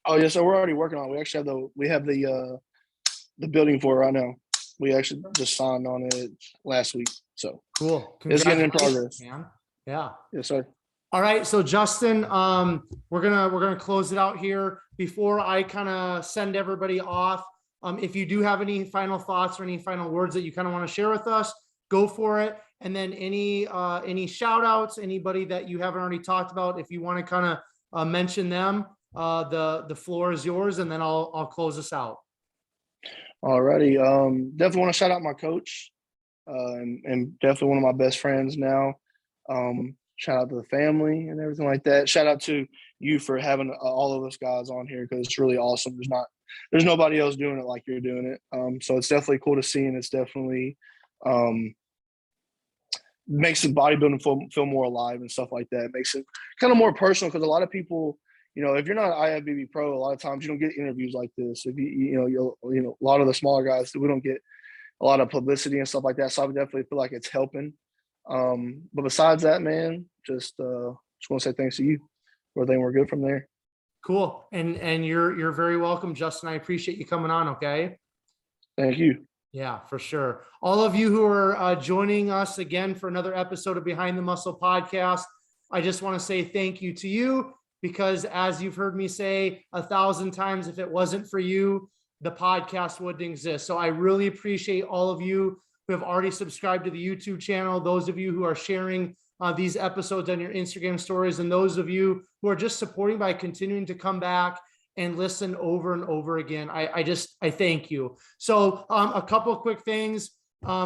Oh yeah, so we're already working on it. We actually have the building for it right now. We actually just signed on it last week. So cool. It's getting in progress, man. Yeah. Yes, sir. All right. So Justin, we're gonna close it out here. Before I kind of send everybody off, if you do have any final thoughts or any final words that you kind of want to share with us, go for it. And then any shout outs, anybody that you haven't already talked about, if you want to kind of mention them, the floor is yours, and then I'll close this out. All righty. Definitely want to shout out my coach, and definitely one of my best friends now. Shout out to the family and everything like that. Shout out to you for having all of us guys on here, because it's really awesome. There's nobody else doing it like you're doing it. So it's definitely cool to see, and it's definitely makes the bodybuilding feel more alive and stuff like that. It makes it kind of more personal, because a lot of people, if you're not an IFBB pro, a lot of times you don't get interviews like this. If a lot of the smaller guys, we don't get a lot of publicity and stuff like that. So I would definitely feel like it's helping. But besides that, man, just want to say thanks to you. Everything we're good from there. Cool. And you're very welcome, Justin. I appreciate you coming on. Okay. Thank you. Yeah, for sure. All of you who are joining us again for another episode of Behind the Muscle podcast, I just want to say thank you to you, because as you've heard me say 1,000 times, if it wasn't for you, the podcast wouldn't exist. So I really appreciate all of you who have already subscribed to the YouTube channel, those of you who are sharing these episodes on your Instagram stories, and those of you who are just supporting by continuing to come back and listen over and over again. I thank you. So a couple of quick things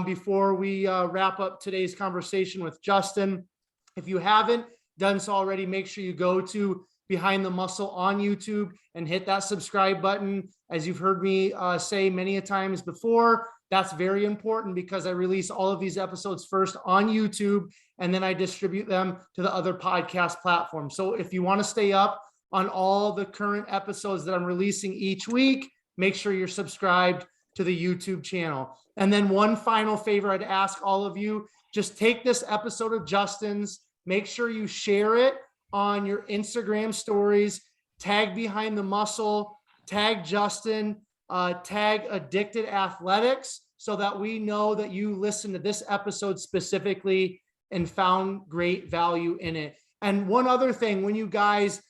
before we wrap up today's conversation with Justin. If you haven't done so already, make sure you go to Behind the Muscle on YouTube and hit that subscribe button. As you've heard me say many a times before, that's very important, because I release all of these episodes first on YouTube, and then I distribute them to the other podcast platforms. So if you want to stay up on all the current episodes that I'm releasing each week, make sure you're subscribed to the YouTube channel. And then one final favor I'd ask all of you, just take this episode of Justin's, make sure you share it on your Instagram stories, tag Behind the Muscle, tag Justin, tag Addicted Athletics, so that we know that you listened to this episode specifically and found great value in it. And one other thing, when you guys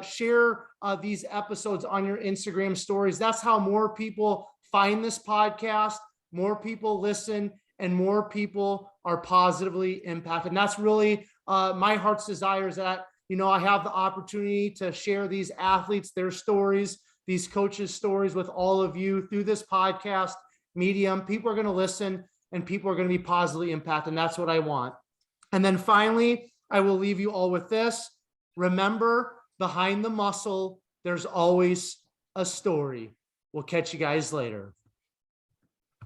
share these episodes on your Instagram stories, that's how more people find this podcast, more people listen, and more people are positively impacted. And that's really my heart's desire, is that, I have the opportunity to share these athletes, their stories, these coaches' stories with all of you through this podcast medium. People are going to listen, and people are going to be positively impacted. And that's what I want. And then finally, I will leave you all with this. Remember, behind the muscle, there's always a story. We'll catch you guys later.